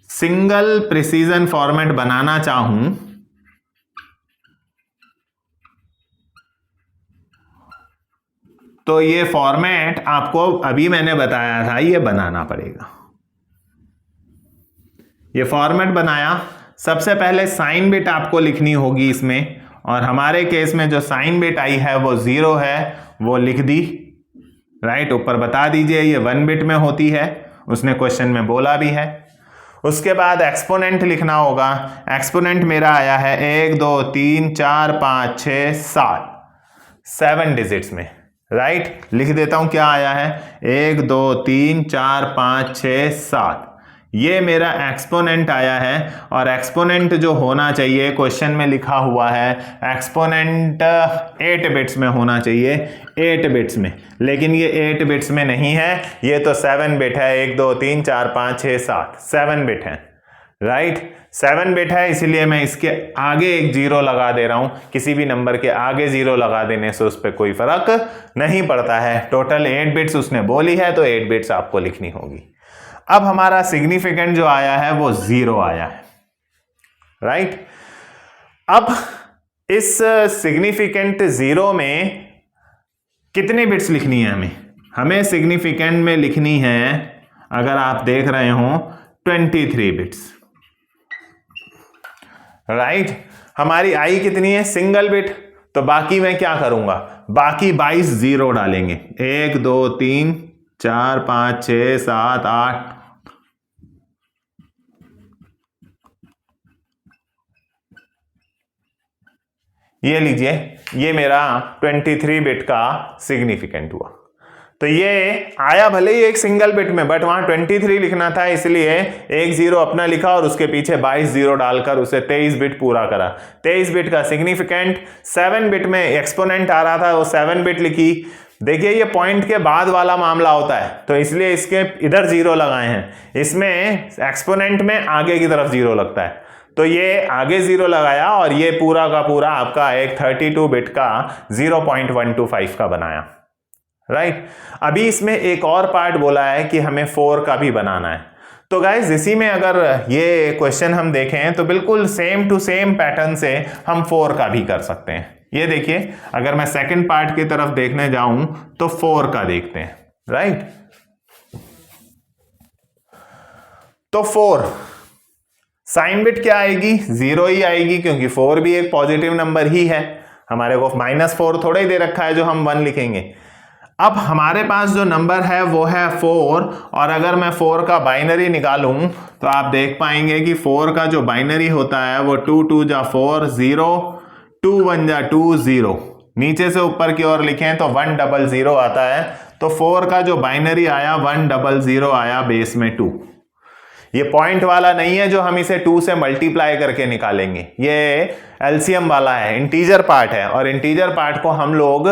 सिंगल प्रिसीजन फॉर्मेट बनाना चाहूं तो ये फॉर्मेट आपको अभी मैंने बताया था, ये बनाना पड़ेगा। ये फॉर्मेट बनाया, सबसे पहले साइन बिट आपको लिखनी होगी इसमें, और हमारे केस में जो साइन बिट आई है वो 0 है, वो लिख दी, राइट। ऊपर बता दीजिए ये 1 बिट में होती है, उसने क्वेश्चन में बोला भी है। उसके बाद एक्सपोनेंट लिखना होगा, एक्सपोनेंट मेरा आया है 1 2 3 4 5 6 7, 7 डिजिट्स में, राइट। लिख देता हूं क्या आया है, 1 2 3 4 5 6 7, ये मेरा एक्सपोनेंट आया है। और एक्सपोनेंट जो होना चाहिए, क्वेश्चन में लिखा हुआ है एक्सपोनेंट 8 बिट्स में होना चाहिए, 8 बिट्स में, लेकिन ये 8 बिट्स में नहीं है, ये तो 7 बिट है, 1 2 3 4 5 6 7, 7 बिट है, राइट। 7 बिट है, इसलिए मैं इसके आगे एक 0 लगा दे रहा हूं। किसी भी नंबर के आगे 0 लगा देने से उस पर कोई फर्क नहीं पड़ता है। टोटल 8 बिट्स उसने बोली है, तो 8 बिट्स आपको लिखनी होगी। अब हमारा सिग्निफिकेंट जो आया है वो 0 आया है, राइट। अब इस सिग्निफिकेंट 0 में कितनी बिट्स लिखनी है हमें सिग्निफिकेंट में लिखनी है, अगर आप देख रहे हो 23 बिट्स, राइट। हमारी आई कितनी है, सिंगल बिट, तो बाकी मैं क्या करूंगा, बाकी 22 0 डालेंगे, 1 2 3 4 5 6 7 8, ये लीजिए, ये मेरा 23 बिट का सिग्निफिकेंट हुआ। तो ये आया भले ही एक सिंगल बिट में, बट वहां 23 लिखना था, इसलिए एक 0 अपना लिखा और उसके पीछे 22 0 डालकर उसे 23 बिट पूरा करा। 23 बिट का सिग्निफिकेंट, 7 बिट में एक्सपोनेंट आ रहा था, वो 7 बिट लिखी। देखिए ये पॉइंट के बाद वाला मामला होता है, तो इसलिए इसके इधर 0 लगाए हैं, इसमें एक्सपोनेंट में आगे की तरफ 0 लगता है, तो ये आगे 0 लगाया और ये पूरा का पूरा आपका एक 32 बिट का 0.125 का बनाया, राइट। अभी इसमें एक और पार्ट बोला है कि हमें 4 का भी बनाना है। तो गाइज इसी में अगर ये क्वेश्चन हम देखें तो बिल्कुल सेम टू सेम पैटर्न से हम 4 का भी कर सकते हैं। ये देखिए, अगर मैं सेकंड पार्ट की तरफ देखने जाऊं तो 4 का देखते हैं, राइट। तो 4 साइन बिट क्या आएगी, 0 ही आएगी, क्योंकि 4 भी एक पॉजिटिव नंबर ही है, हमारे को -4 थोड़ा ही दे रखा है जो हम 1 लिखेंगे। अब हमारे पास जो नंबर है वो है 4, और अगर मैं 4 का बाइनरी निकालूं तो आप देख पाएंगे कि 4 का जो बाइनरी होता है वो 2 2 जा 4 0, 2 1 जा 2 0, नीचे से ऊपर की ओर लिखें तो 100 आता है। तो 4 का जो बाइनरी आया 100 आया, बेस में 2। ये पॉइंट वाला नहीं है जो हम इसे 2 से मल्टीप्लाई करके निकालेंगे, ये एलसीएम वाला है, इंटीजर पार्ट है, और इंटीजर पार्ट को हम लोग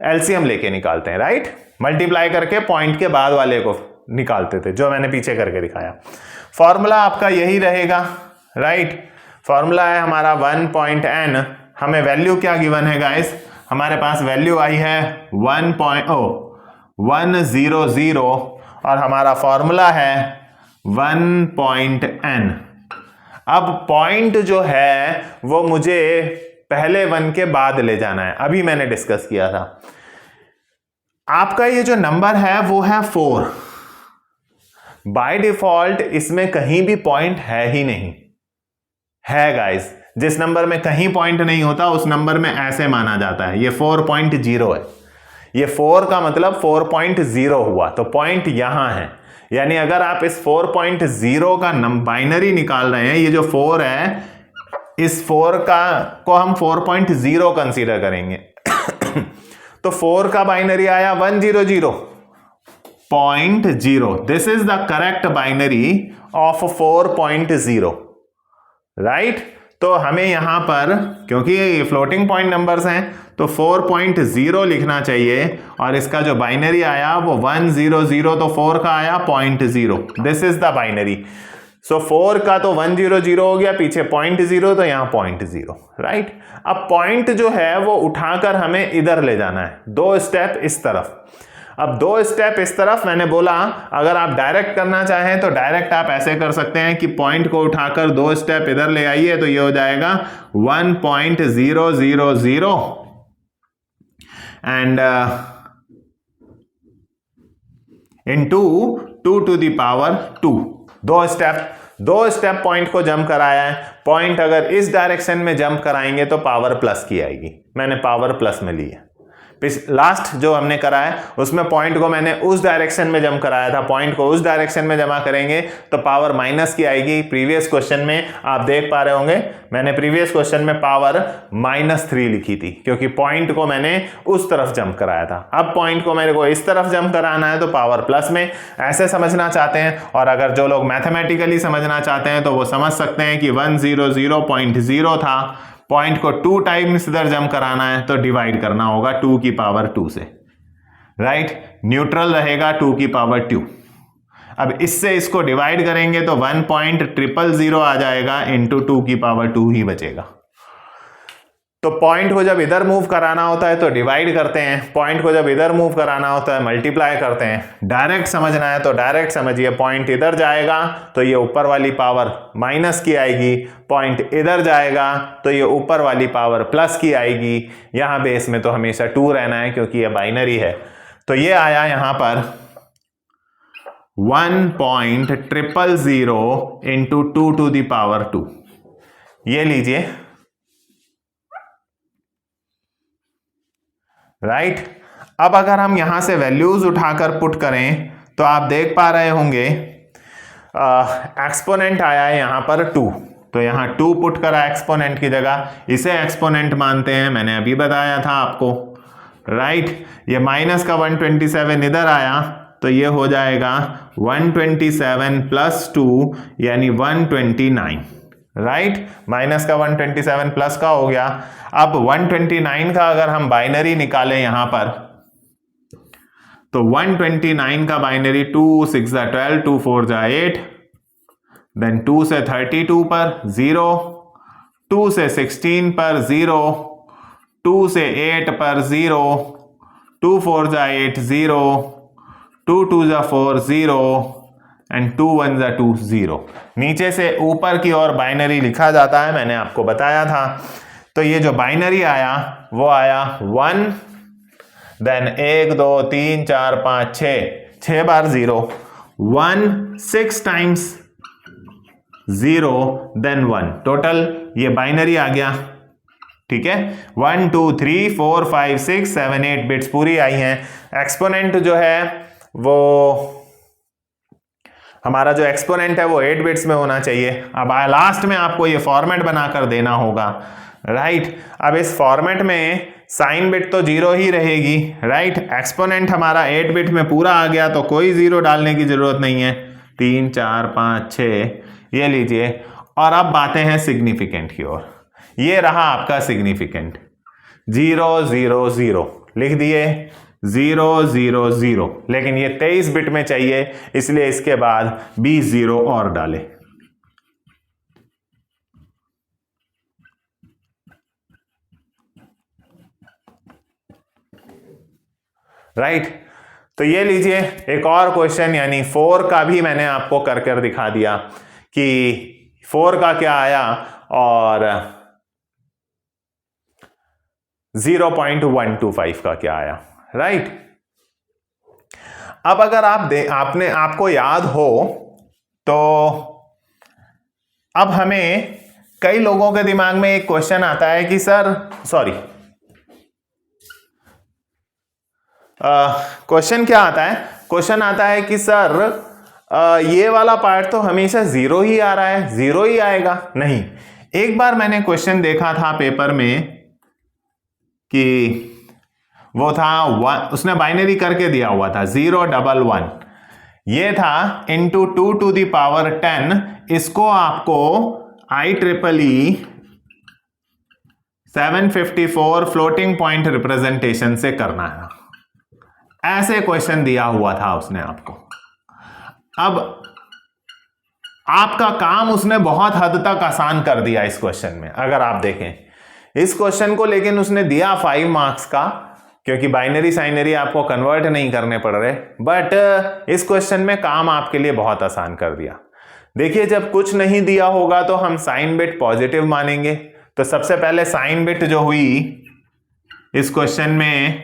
एलसीएम लेके निकालते हैं, राइट। मल्टीप्लाई करके पॉइंट के बाद वाले को निकालते थे, जो मैंने पीछे करके दिखाया। फॉर्मूला आपका यही रहेगा, राइट। फॉर्मूला है हमारा 1.n, हमें वैल्यू क्या गिवन है गाइस, हमारे पास वैल्यू आई है 1.0 और हमारा फॉर्मूला है 1.n। अब पॉइंट जो है वो मुझे पहले 1 के बाद ले जाना है, अभी मैंने डिस्कस किया था। आपका ये जो नंबर है वो है 4। बाय डिफॉल्ट इसमें कहीं भी पॉइंट है ही नहीं है गाइस। जिस नंबर में कहीं पॉइंट नहीं होता उस नंबर में ऐसे माना जाता है। ये 4.0 है, ये 4 का मतलब 4.0 हुआ, तो पॉइंट यहां है। यानी अगर आप इस 4.0 का बाइनरी निकाल रहे हैं, ये जो 4 है इस 4 को हम 4.0 कंसीडर करेंगे तो 4 का बाइनरी आया 100.0। This is the correct binary of 4.0, right. तो हमें यहां पर, क्योंकि ये फ्लोटिंग पॉइंट नंबर्स हैं, तो 4.0 लिखना चाहिए और इसका जो बाइनरी आया वो 100, तो 4 का आया 0.0। This is the binary. So 4 का तो 100 हो गया, पीछे 0.0 तो यहां 0.0, राइट। अब पॉइंट जो है वो उठाकर हमें इधर ले जाना है, 2 स्टेप इस तरफ। अब 2 स्टेप इस तरफ, मैंने बोला अगर आप डायरेक्ट करना चाहें तो डायरेक्ट आप ऐसे कर सकते हैं कि पॉइंट को उठाकर 2 स्टेप इधर ले आइए, तो ये हो जाएगा 1.000 and into 2 to the power 2। 2 step point को जंप कराया है। पॉइंट अगर इस डायरेक्शन में जंप कराएंगे तो पावर प्लस की आएगी, मैंने पावर प्लस में ली है। लास्ट जो हमने करा है उसमें पॉइंट को मैंने उस डायरेक्शन में जंप कराया था, पॉइंट को उस डायरेक्शन में जमा करेंगे तो पावर माइनस की आएगी। प्रीवियस क्वेश्चन में आप देख पा रहे होंगे, मैंने प्रीवियस क्वेश्चन में पावर -3 लिखी थी, क्योंकि पॉइंट को मैंने उस तरफ जंप कराया था। अब पॉइंट को मेरे को इस तरफ जंप कराना है तो पावर प्लस में। ऐसे समझना चाहते हैं, और अगर जो लोग मैथमेटिकली समझना चाहते हैं तो वो समझ सकते हैं कि 100.0 था, पॉइंट को 2 टाइम्स इधर जंप कराना है तो डिवाइड करना होगा 2 की पावर 2 से, राइट। न्यूट्रल रहेगा 2 की पावर 2। अब इससे इसको डिवाइड करेंगे तो 1.000 आ जाएगा, इंटू 2 की पावर 2 ही बचेगा। तो पॉइंट को जब इधर मूव कराना होता है तो डिवाइड करते हैं, पॉइंट को जब इधर मूव कराना होता है मल्टीप्लाई करते हैं। डायरेक्ट समझना है तो डायरेक्ट समझिए, पॉइंट इधर जाएगा तो ये ऊपर वाली पावर माइनस की आएगी, पॉइंट इधर जाएगा तो ये ऊपर वाली पावर प्लस की आएगी। यहां बेस में तो हमेशा 2 रहना है क्योंकि ये बाइनरी है। तो ये आया यहां पर 1.000 इंटू 2 to the power 2। ये लीजिए, राइट। अब अगर हम यहां से वैल्यूज उठाकर पुट करें तो आप देख पा रहे होंगे एक्सपोनेंट आया है यहां पर 2, तो यहां 2 पुट करा एक्सपोनेंट की जगह, इसे एक्सपोनेंट मानते हैं, मैंने अभी बताया था आपको, राइट। ये माइनस का 127 इधर आया तो ये हो जाएगा 127 + 2 यानी 129, राइट। माइनस का 127 प्लस का हो गया। अब 129 का अगर हम बाइनरी निकालें यहां पर, तो 129 का बाइनरी 2 6 12 2 4 8, देन 2 से 32 पर 0, 2 से 16 पर 0, 2 से 8 पर 0, 2 4 8 0, 2 2 4 0 एंड 2 1 2 0। नीचे से ऊपर की ओर बाइनरी लिखा जाता है, मैंने आपको बताया था। तो ये जो बाइनरी आया वो आया 1, देन 1 2 3 4 5 6 बार 0, 1 6 टाइम्स 0 देन 1, टोटल ये बाइनरी आ गया, ठीक है। 1 2 3 4 5 6 7 8 बिट्स पूरी आई हैं। एक्सपोनेंट जो है वो हमारा जो एक्सपोनेंट है वो 8 बिट्स में होना चाहिए। अब लास्ट में आपको ये फॉर्मेट बनाकर देना होगा, राइट। अब इस फॉर्मेट में साइन बिट तो 0 ही रहेगी, राइट। एक्सपोनेंट हमारा 8 बिट में पूरा आ गया तो कोई 0 डालने की जरूरत नहीं है। 3 4 5 6 ये लीजिए। और अब बातें हैं सिग्निफिकेंट की ओर। ये रहा आपका सिग्निफिकेंट 0 0 0 लिख दिए, 0 0 0, लेकिन ये 23 बिट में चाहिए इसलिए इसके बाद 20 0 और डाले। राइट। तो ये लीजिए एक और क्वेश्चन, यानी 4 का भी मैंने आपको कर कर दिखा दिया कि 4 का क्या आया और 0.125 का क्या आया, राइट। अब अगर आपको याद हो तो अब हमें कई लोगों के दिमाग में एक क्वेश्चन आता है कि सर क्वेश्चन क्या आता है, क्वेश्चन आता है कि सर ये वाला पार्ट तो हमेशा 0 ही आ रहा है, 0 ही आएगा। नहीं, एक बार मैंने क्वेश्चन देखा था पेपर में कि वो था उसने बाइनरी करके दिया हुआ था 011, ये था इंटू 2 to the power 10। इसको आपको IEEE 754 फ्लोटिंग पॉइंट रिप्रेजेंटेशन से करना है। ऐसे क्वेश्चन दिया हुआ था उसने आपको। अब आपका काम उसने बहुत हद तक आसान कर दिया इस क्वेश्चन में। अगर आप देखें इस क्वेश्चन को, लेकिन उसने दिया 5 मार्क्स का, क्योंकि बाइनरी साइनरी आपको कन्वर्ट नहीं करने पड़ रहे, बट इस क्वेश्चन में काम आपके लिए बहुत आसान कर दिया। देखिए, जब कुछ नहीं दिया होगा तो हम साइन बिट पॉजिटिव मानेंगे। तो सबसे पहले साइन बिट जो हुई इस क्वेश्चन में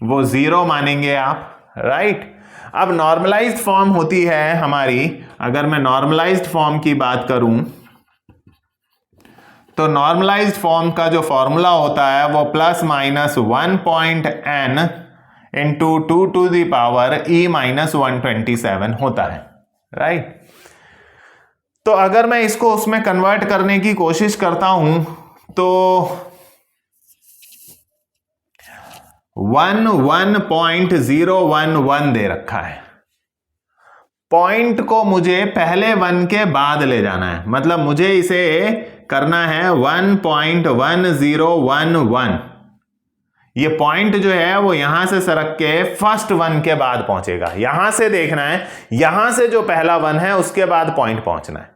वो 0 मानेंगे आप, राइट। अब नॉर्मलाइज्ड फॉर्म होती है हमारी, अगर मैं नॉर्मलाइज्ड फॉर्म की बात करूं तो नॉर्मलाइज्ड फॉर्म का जो फॉर्मूला होता है वो ±1.n into 2 to the power e-127 होता है, राइट। तो अगर मैं इसको उसमें कन्वर्ट करने की कोशिश करता हूं तो 11.011 दे रखा है। पॉइंट को मुझे पहले 1 के बाद ले जाना है, मतलब मुझे इसे करना है 1.1011। ये पॉइंट जो है वो यहां से सरक के फर्स्ट 1 के बाद पहुंचेगा। यहां से देखना है, यहां से जो पहला 1 है उसके बाद पॉइंट पहुंचना है,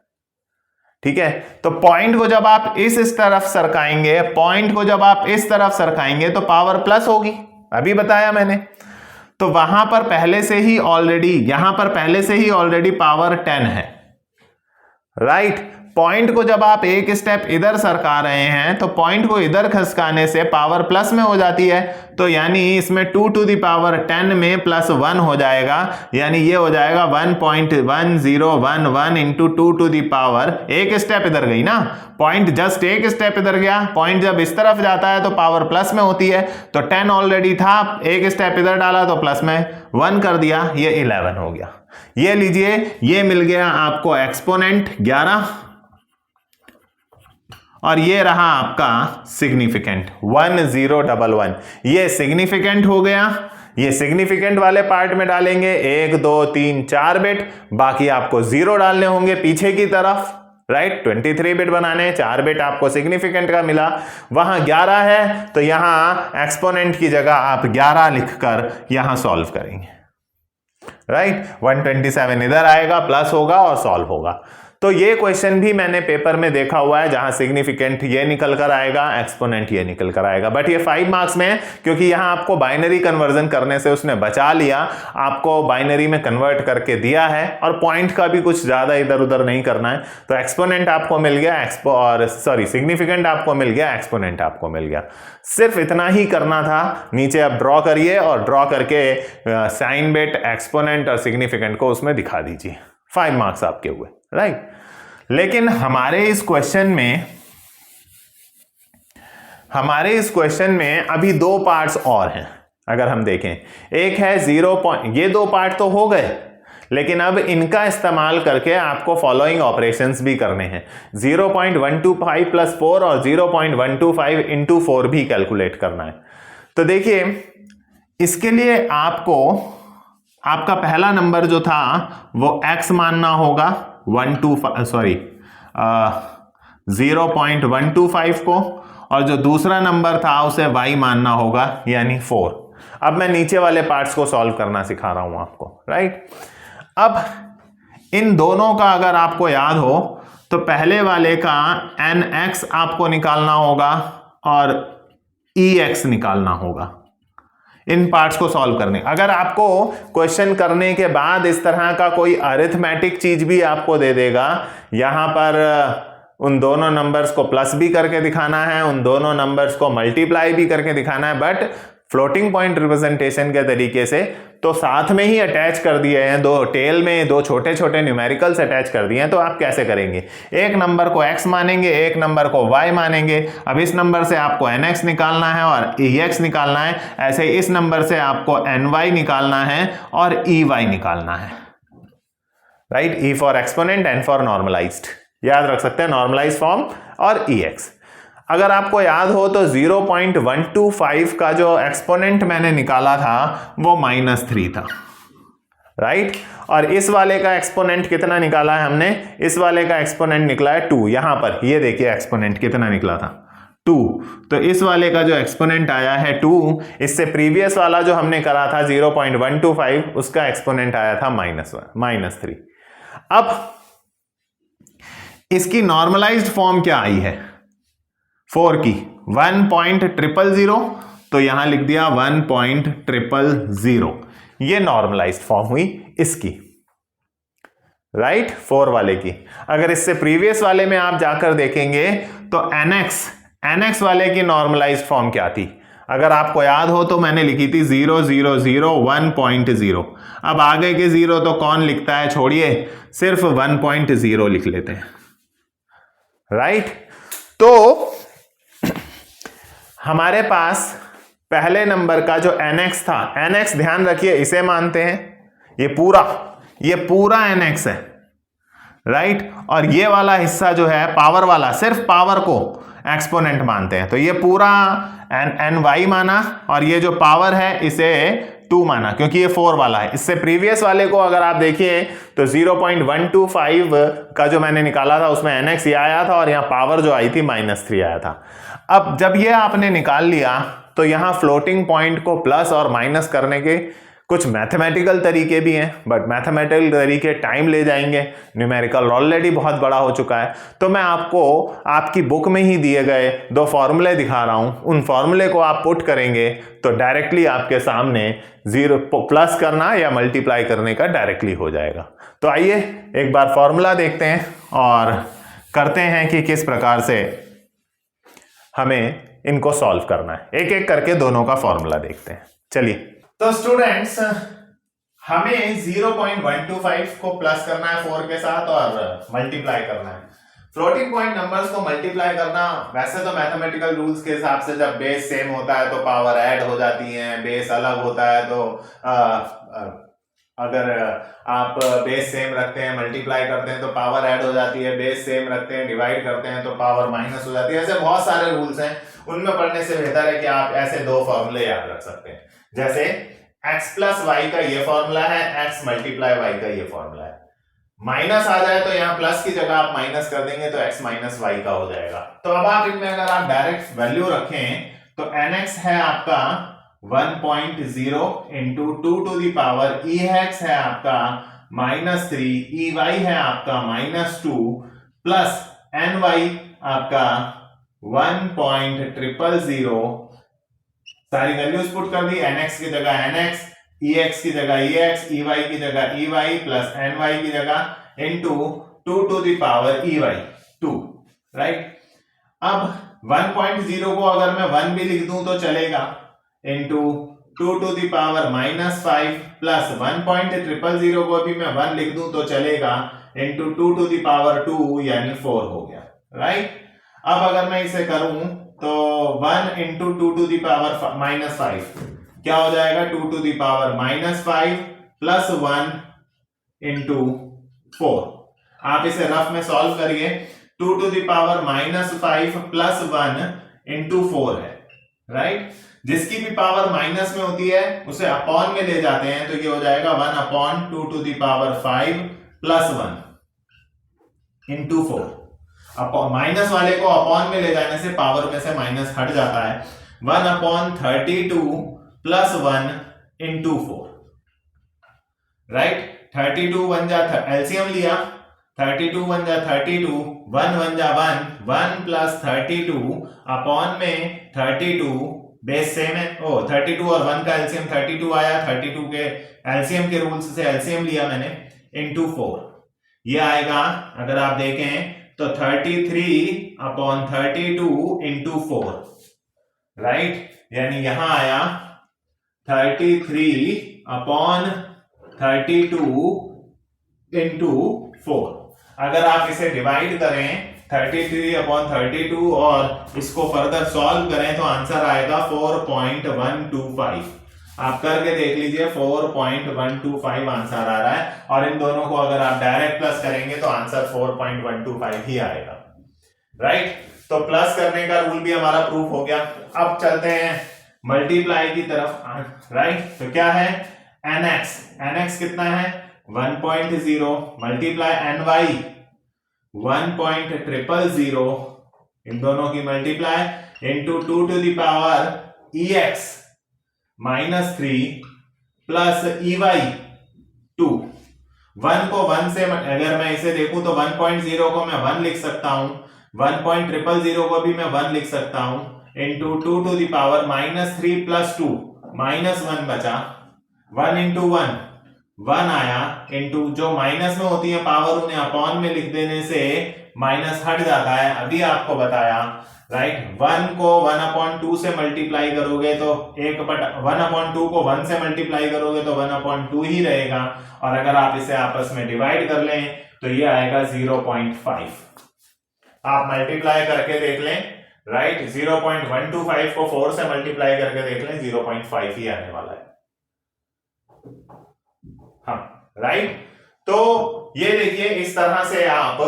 ठीक है। तो पॉइंट को जब आप इस तरफ सरकाएंगे, पॉइंट को जब आप इस तरफ सरकाएंगे तो पावर प्लस होगी, अभी बताया मैंने। तो वहां पर पहले से ही ऑलरेडी, यहां पर पहले से ही ऑलरेडी पावर 10 है, राइट। पॉइंट को जब आप एक स्टेप इधर सरका रहे हैं तो पॉइंट को इधर खसकाने से पावर प्लस में हो जाती है। तो यानी इसमें 2 to the power 10 में +1 हो जाएगा, यानी ये हो जाएगा 1.1011 इंटू 2 to the power, एक स्टेप इधर गई ना, पॉइंट जस्ट एक स्टेप इधर गया। पॉइंट जब इस तरफ जाता है तो पावर प्लस में होती है, तो 10 ऑलरेडी था, एक स्टेप इधर डाला तो प्लस में 1 कर दिया, ये 11 हो गया। ये लीजिए, ये मिल गया आपको एक्सपोनेंट 11 और ये रहा आपका सिग्निफिकेंट 1011। ये सिग्निफिकेंट हो गया। ये सिग्निफिकेंट वाले पार्ट में डालेंगे 1 2 3 4 बिट, बाकी आपको 0 डालने होंगे पीछे की तरफ, राइट। 23 बिट बनाने, 4 बिट आपको सिग्निफिकेंट का मिला। वहां 11 है तो यहां एक्सपोनेंट की जगह आप 11 लिखकर यहां सॉल्व करेंगे, राइट। 127 इधर आएगा, प्लस होगा और सॉल्व होगा। तो ये क्वेश्चन भी मैंने पेपर में देखा हुआ है, जहां सिग्निफिकेंट ये निकल कर आएगा, एक्सपोनेंट ये निकल कर आएगा। बट ये 5 मार्क्स में है, क्योंकि यहां आपको बाइनरी कन्वर्जन करने से उसने बचा लिया, आपको बाइनरी में कन्वर्ट करके दिया है, और पॉइंट का भी कुछ ज्यादा इधर उधर नहीं करना है। तो एक्सपोनेंट आपको मिल गया, सिग्निफिकेंट आपको मिल गया, एक्सपोनेंट आपको मिल गया। सिर्फ इतना ही करना था। नीचे आप ड्रॉ करिए और ड्रॉ करके साइन बिट, एक्सपोनेंट और सिग्निफिकेंट को उसमें दिखा दीजिए। 5 मार्क्स आपके हुए, राइट। लेकिन हमारे इस क्वेश्चन में अभी 2 पार्ट्स और हैं। अगर हम देखें, एक है 0. ये 2 पार्ट तो हो गए, लेकिन अब इनका इस्तेमाल करके आपको फॉलोइंग ऑपरेशंस भी करने हैं। 0.125 + 4 और 0.125 × 4 भी कैलकुलेट करना है। तो देखिए, इसके लिए आपको आपका पहला नंबर जो था वो x मानना होगा 0.125 को, और जो दूसरा नंबर था उसे y मानना होगा, यानी 4। अब मैं नीचे वाले पार्ट्स को सॉल्व करना सिखा रहा हूं आपको, राइट। अब इन दोनों का अगर आपको याद हो तो पहले वाले का nx आपको निकालना होगा और ex निकालना होगा। इन पार्ट्स को सॉल्व करने। अगर आपको क्वेश्चन करने के बाद इस तरह का कोई अरिथमेटिक चीज भी आपको दे देगा, यहां पर उन दोनों नंबर्स को प्लस भी करके दिखाना है, उन दोनों नंबर्स को मल्टीप्लाई भी करके दिखाना है, बट फ्लोटिंग पॉइंट रिप्रेजेंटेशन के तरीके से तो साथ में ही अटैच कर दिए हैं, दो टेल में दो छोटे छोटे न्यूमेरिकल्स अटैच कर दिए हैं। तो आप कैसे करेंगे, एक नंबर को x मानेंगे, एक नंबर को y मानेंगे। अब इस नंबर से आपको nx निकालना है और ex निकालना है, ऐसे इस नंबर से आपको ny निकालना है और ey निकालना है, right. e for exponent, n for normalised, याद रख सकते हैं नॉर्मलाइज्ड फॉर्म और ex। अगर आपको याद हो तो 0.125 का जो एक्सपोनेंट मैंने निकाला था वो -3 था, राइट। और इस वाले का एक्सपोनेंट कितना निकाला है हमने, इस वाले का एक्सपोनेंट निकला है 2। यहां पर ये देखिए एक्सपोनेंट कितना निकला था, 2। तो इस वाले का जो एक्सपोनेंट आया है 2, इससे प्रीवियस वाला जो हमने करा था 0.125 उसका एक्सपोनेंट आया था -3। अब इसकी नॉर्मलाइज्ड फॉर्म क्या आई है 4 की, 1.000, तो यहां लिख दिया 1.000, ये नॉर्मलाइज्ड फॉर्म हुई इसकी, राइट, 4 वाले की। अगर इससे प्रीवियस वाले में आप जाकर देखेंगे तो nx वाले की नॉर्मलाइज्ड फॉर्म क्या थी, अगर आपको याद हो तो मैंने लिखी थी 0 0 0 1.0। अब आगे के 0 तो कौन लिखता है, छोड़िए, सिर्फ 1.0 लिख लेते हैं, राइट। तो हमारे पास पहले नंबर का जो nx था, nx ध्यान रखिए इसे मानते हैं, ये पूरा nx है, राइट। और ये वाला हिस्सा जो है पावर वाला, सिर्फ पावर को एक्सपोनेंट मानते हैं, तो ये पूरा ny माना और ये जो पावर है इसे 2 माना, क्योंकि ये 4 वाला है। इससे प्रीवियस वाले को अगर आप देखिए तो 0.125 का जो मैंने निकाला था उसमें nx ये आया था और यहां पावर जो आई थी -3 आया था। अब जब ये आपने निकाल लिया तो यहां फ्लोटिंग पॉइंट को प्लस और माइनस करने के कुछ मैथमेटिकल तरीके भी हैं, बट मैथमेटिकल तरीके टाइम ले जाएंगे, न्यूमेरिकल ऑलरेडी बहुत बड़ा हो चुका है। तो मैं आपको आपकी बुक में ही दिए गए 2 फॉर्मूले दिखा रहा हूं, उन फॉर्मूले को आप पुट करेंगे तो डायरेक्टली आपके सामने 0 प्लस करना या मल्टीप्लाई करने का डायरेक्टली हो जाएगा। तो आइए एक बार फॉर्मूला देखते हैं और करते हैं कि किस प्रकार से हमें इनको सॉल्व करना है। एक एक करके दोनों का फॉर्मूला देखते हैं, चलिए। तो स्टूडेंट्स, हमें 0.125 को प्लस करना है 4 के साथ और मल्टीप्लाई करना है। फ्लोटिंग पॉइंट नंबर्स को मल्टीप्लाई करना, वैसे तो मैथमेटिकल रूल्स के हिसाब से जब बेस सेम होता है तो पावर ऐड हो जाती है, बेस अलग होता है तो अगर आप बेस सेम रखते हैं मल्टीप्लाई करते हैं तो पावर ऐड हो जाती है, बेस सेम रखते हैं डिवाइड करते हैं तो पावर माइनस हो जाती है। ऐसे बहुत सारे रूल्स हैं, उनमें पढ़ने से बेहतर है कि आप ऐसे 2 फॉर्मूले याद रख सकते हैं। जैसे x प्लस वाई का ये फॉर्मूला है, x मल्टीप्लाई वाई का ये फॉर्मूला है। माइनस आ जाए तो यहाँ प्लस की जगह आप माइनस कर देंगे तो x माइनस वाई का हो जाएगा। तो अब आप इनमें अगर आप डायरेक्ट वैल्यू रखें तो nx है आपका 1.0 into 2 to the power ex है आपका -3, ey है आपका -2 प्लस ny आपका 1.000। सारी वैल्यूज पुट कर दी, nx की जगह nx, ex की जगह ex, ey की जगह ey प्लस ny की जगह into 2 to the power ey 2, right. अब 1.0 को अगर मैं 1 भी लिख दूं तो चलेगा, into 2 to the power -5 plus 1.000 को भी मैं 1 लिख दूं तो चलेगा, इनटू 2 टू द पावर 2 यानी 4 हो गया, राइट। अब अगर मैं इसे करूं तो 1 इंटू 2 टू दी पावर -5 क्या हो जाएगा, 2 to the power -5 plus 1 into 4। आप इसे रफ में सॉल्व करिए, 2 to the power -5 plus 1 into 4 है, राइट। जिसकी भी पावर माइनस में होती है उसे अपॉन में ले जाते हैं तो ये हो जाएगा 1/2 to the power 5 plus 1 into 4। Minus वाले को अपॉन में ले जाने से पावर में से माइनस हट जाता है, 1/32 प्लस 1 इंटू 4, राइट। 32 बन जा, एलसीएम लिया, 32 बन जा 32, 1 बन जा 1 प्लस 32 अपॉन में 32 बेस सेम है। ओ 32 और 1 का एलसीएम 32 आया, 32 के एलसीएम के रूल्स से एलसीएम लिया मैंने इनटू 4, ये आएगा अगर आप देखें तो 33/32 इंटू 4, राइट, यानी यहां आया 33/32 इंटू 4। अगर आप इसे डिवाइड करें 33/32 और इसको फर्दर सॉल्व करें तो आंसर आएगा 4.125। आप करके देख लीजिए 4.125 आंसर आ रहा है, और इन दोनों को अगर आप डायरेक्ट प्लस करेंगे तो आंसर 4.125 ही आएगा, राइट। तो प्लस करने का रूल भी हमारा प्रूफ हो गया। अब चलते हैं मल्टीप्लाई की तरफ, राइट। तो क्या है nx कितना है 1.0 मल्टीप्लाई ny 1.000, इन दोनों की multiply into 2 to the power ex -3 plus ey 2। 1 को 1 से अगर मैं इसे देखूं तो 1.0 को मैं 1 लिख सकता हूं, 1.000 को भी मैं 1 लिख सकता हूं, into 2 to the power -3 plus 2 -1 बचा, 1 इंटू 1 आया, इंटू जो माइनस में होती है पावर उन्हें अपॉन में लिख देने से माइनस हट जाता है, अभी आपको बताया, राइट। 1 को 1/2 से मल्टीप्लाई करोगे तो 1/2 को 1 से मल्टीप्लाई करोगे तो 1/2 ही रहेगा, और अगर आप इसे आपस में डिवाइड कर लें तो ये आएगा 0.5। आप मल्टीप्लाई करके देख लें, राइट, 0.125 को 4 से मल्टीप्लाई करके देख लें 0.5 ही आने वाला है, हाँ, राइट। तो ये देखिए इस तरह से आप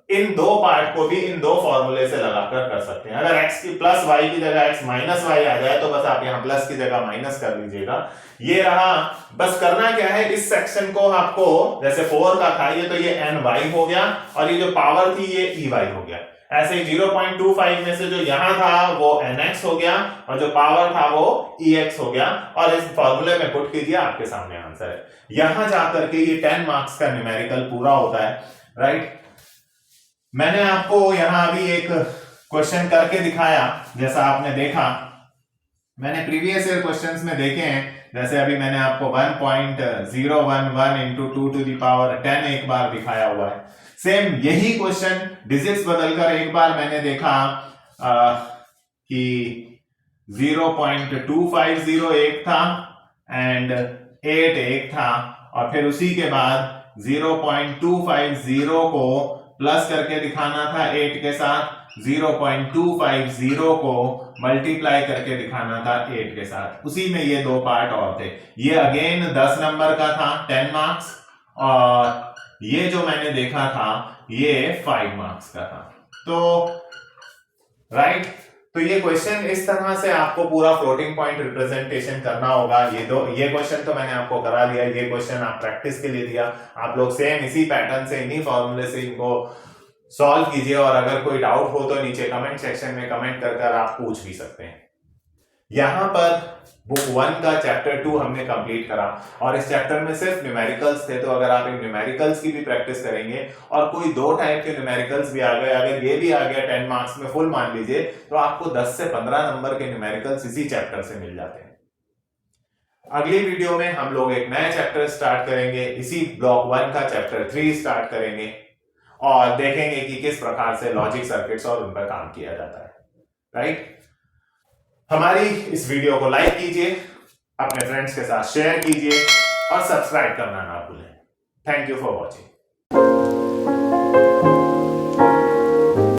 इन दो पार्ट को भी इन दो फॉर्मूले से लगाकर कर सकते हैं। अगर x की प्लस y की जगह x माइनस y आ जाए तो बस आप यहां प्लस की जगह माइनस कर लीजिएगा, ये रहा। बस करना क्या है, इस सेक्शन को आपको जैसे 4 का था ये, तो ये ny हो गया, और ये जो पावर थी ये ey हो गया। ऐसे ही 0.25 में से जो यहां था वो nx हो गया, और जो पावर था वो ex हो गया, और इस फॉर्मूले में पुट कीजिए, आपके सामने आंसर है। यहां जाकर के ये 10 मार्क्स का न्यूमेरिकल पूरा होता है, राइट। मैंने आपको यहां अभी एक क्वेश्चन करके दिखाया, जैसा आपने देखा मैंने प्रीवियस ईयर क्वेश्चंस में देखे हैं, जैसे अभी मैंने आपको 1.011 इंटू 2 to the power 10 एक बार दिखाया हुआ है। सेम यही क्वेश्चन डिजिट्स बदलकर एक बार मैंने देखा कि 0.250 एक था एंड 8 एक था, और फिर उसी के बाद 0.250 को प्लस करके दिखाना था 8 के साथ, 0.250 को मल्टीप्लाई करके दिखाना था 8 के साथ। उसी में ये दो पार्ट और थे। ये अगेन 10 नंबर का था 10 मार्क्स, और ये जो मैंने देखा था ये 5 मार्क्स का था। तो राइट, तो ये क्वेश्चन इस तरह से आपको पूरा फ्लोटिंग पॉइंट रिप्रेजेंटेशन करना होगा। ये क्वेश्चन तो मैंने आपको करा दिया, ये क्वेश्चन आप प्रैक्टिस के लिए दिया। आप लोग सेम इसी पैटर्न से इन्हीं फॉर्मूले से इनको सॉल्व कीजिए, और अगर कोई डाउट हो तो नीचे कमेंट सेक्शन में कमेंट कर आप पूछ भी सकते हैं। यहां पर बुक 1 का चैप्टर 2 हमने कंप्लीट करा, और इस चैप्टर में सिर्फ न्यूमेरिकल्स थे। तो अगर आप इन न्यूमेरिकल्स की भी प्रैक्टिस करेंगे और कोई 2 टाइप के न्यूमेरिकल्स भी आ गए, अगर ये भी आ गया 10 मार्क्स में फुल मान लीजिए, तो आपको 10 से 15 नंबर के न्यूमेरिकल्स इसी चैप्टर से मिल जाते हैं। अगली वीडियो में हम लोग एक नया चैप्टर स्टार्ट करेंगे, इसी ब्लॉक 1 का चैप्टर 3 स्टार्ट करेंगे, और देखेंगे कि किस प्रकार से लॉजिक सर्किट्स और उन पर काम किया जाता है, राइट। हमारी इस वीडियो को लाइक कीजिए, अपने फ्रेंड्स के साथ शेयर कीजिए, और सब्सक्राइब करना ना भूलें। Thank you for watching.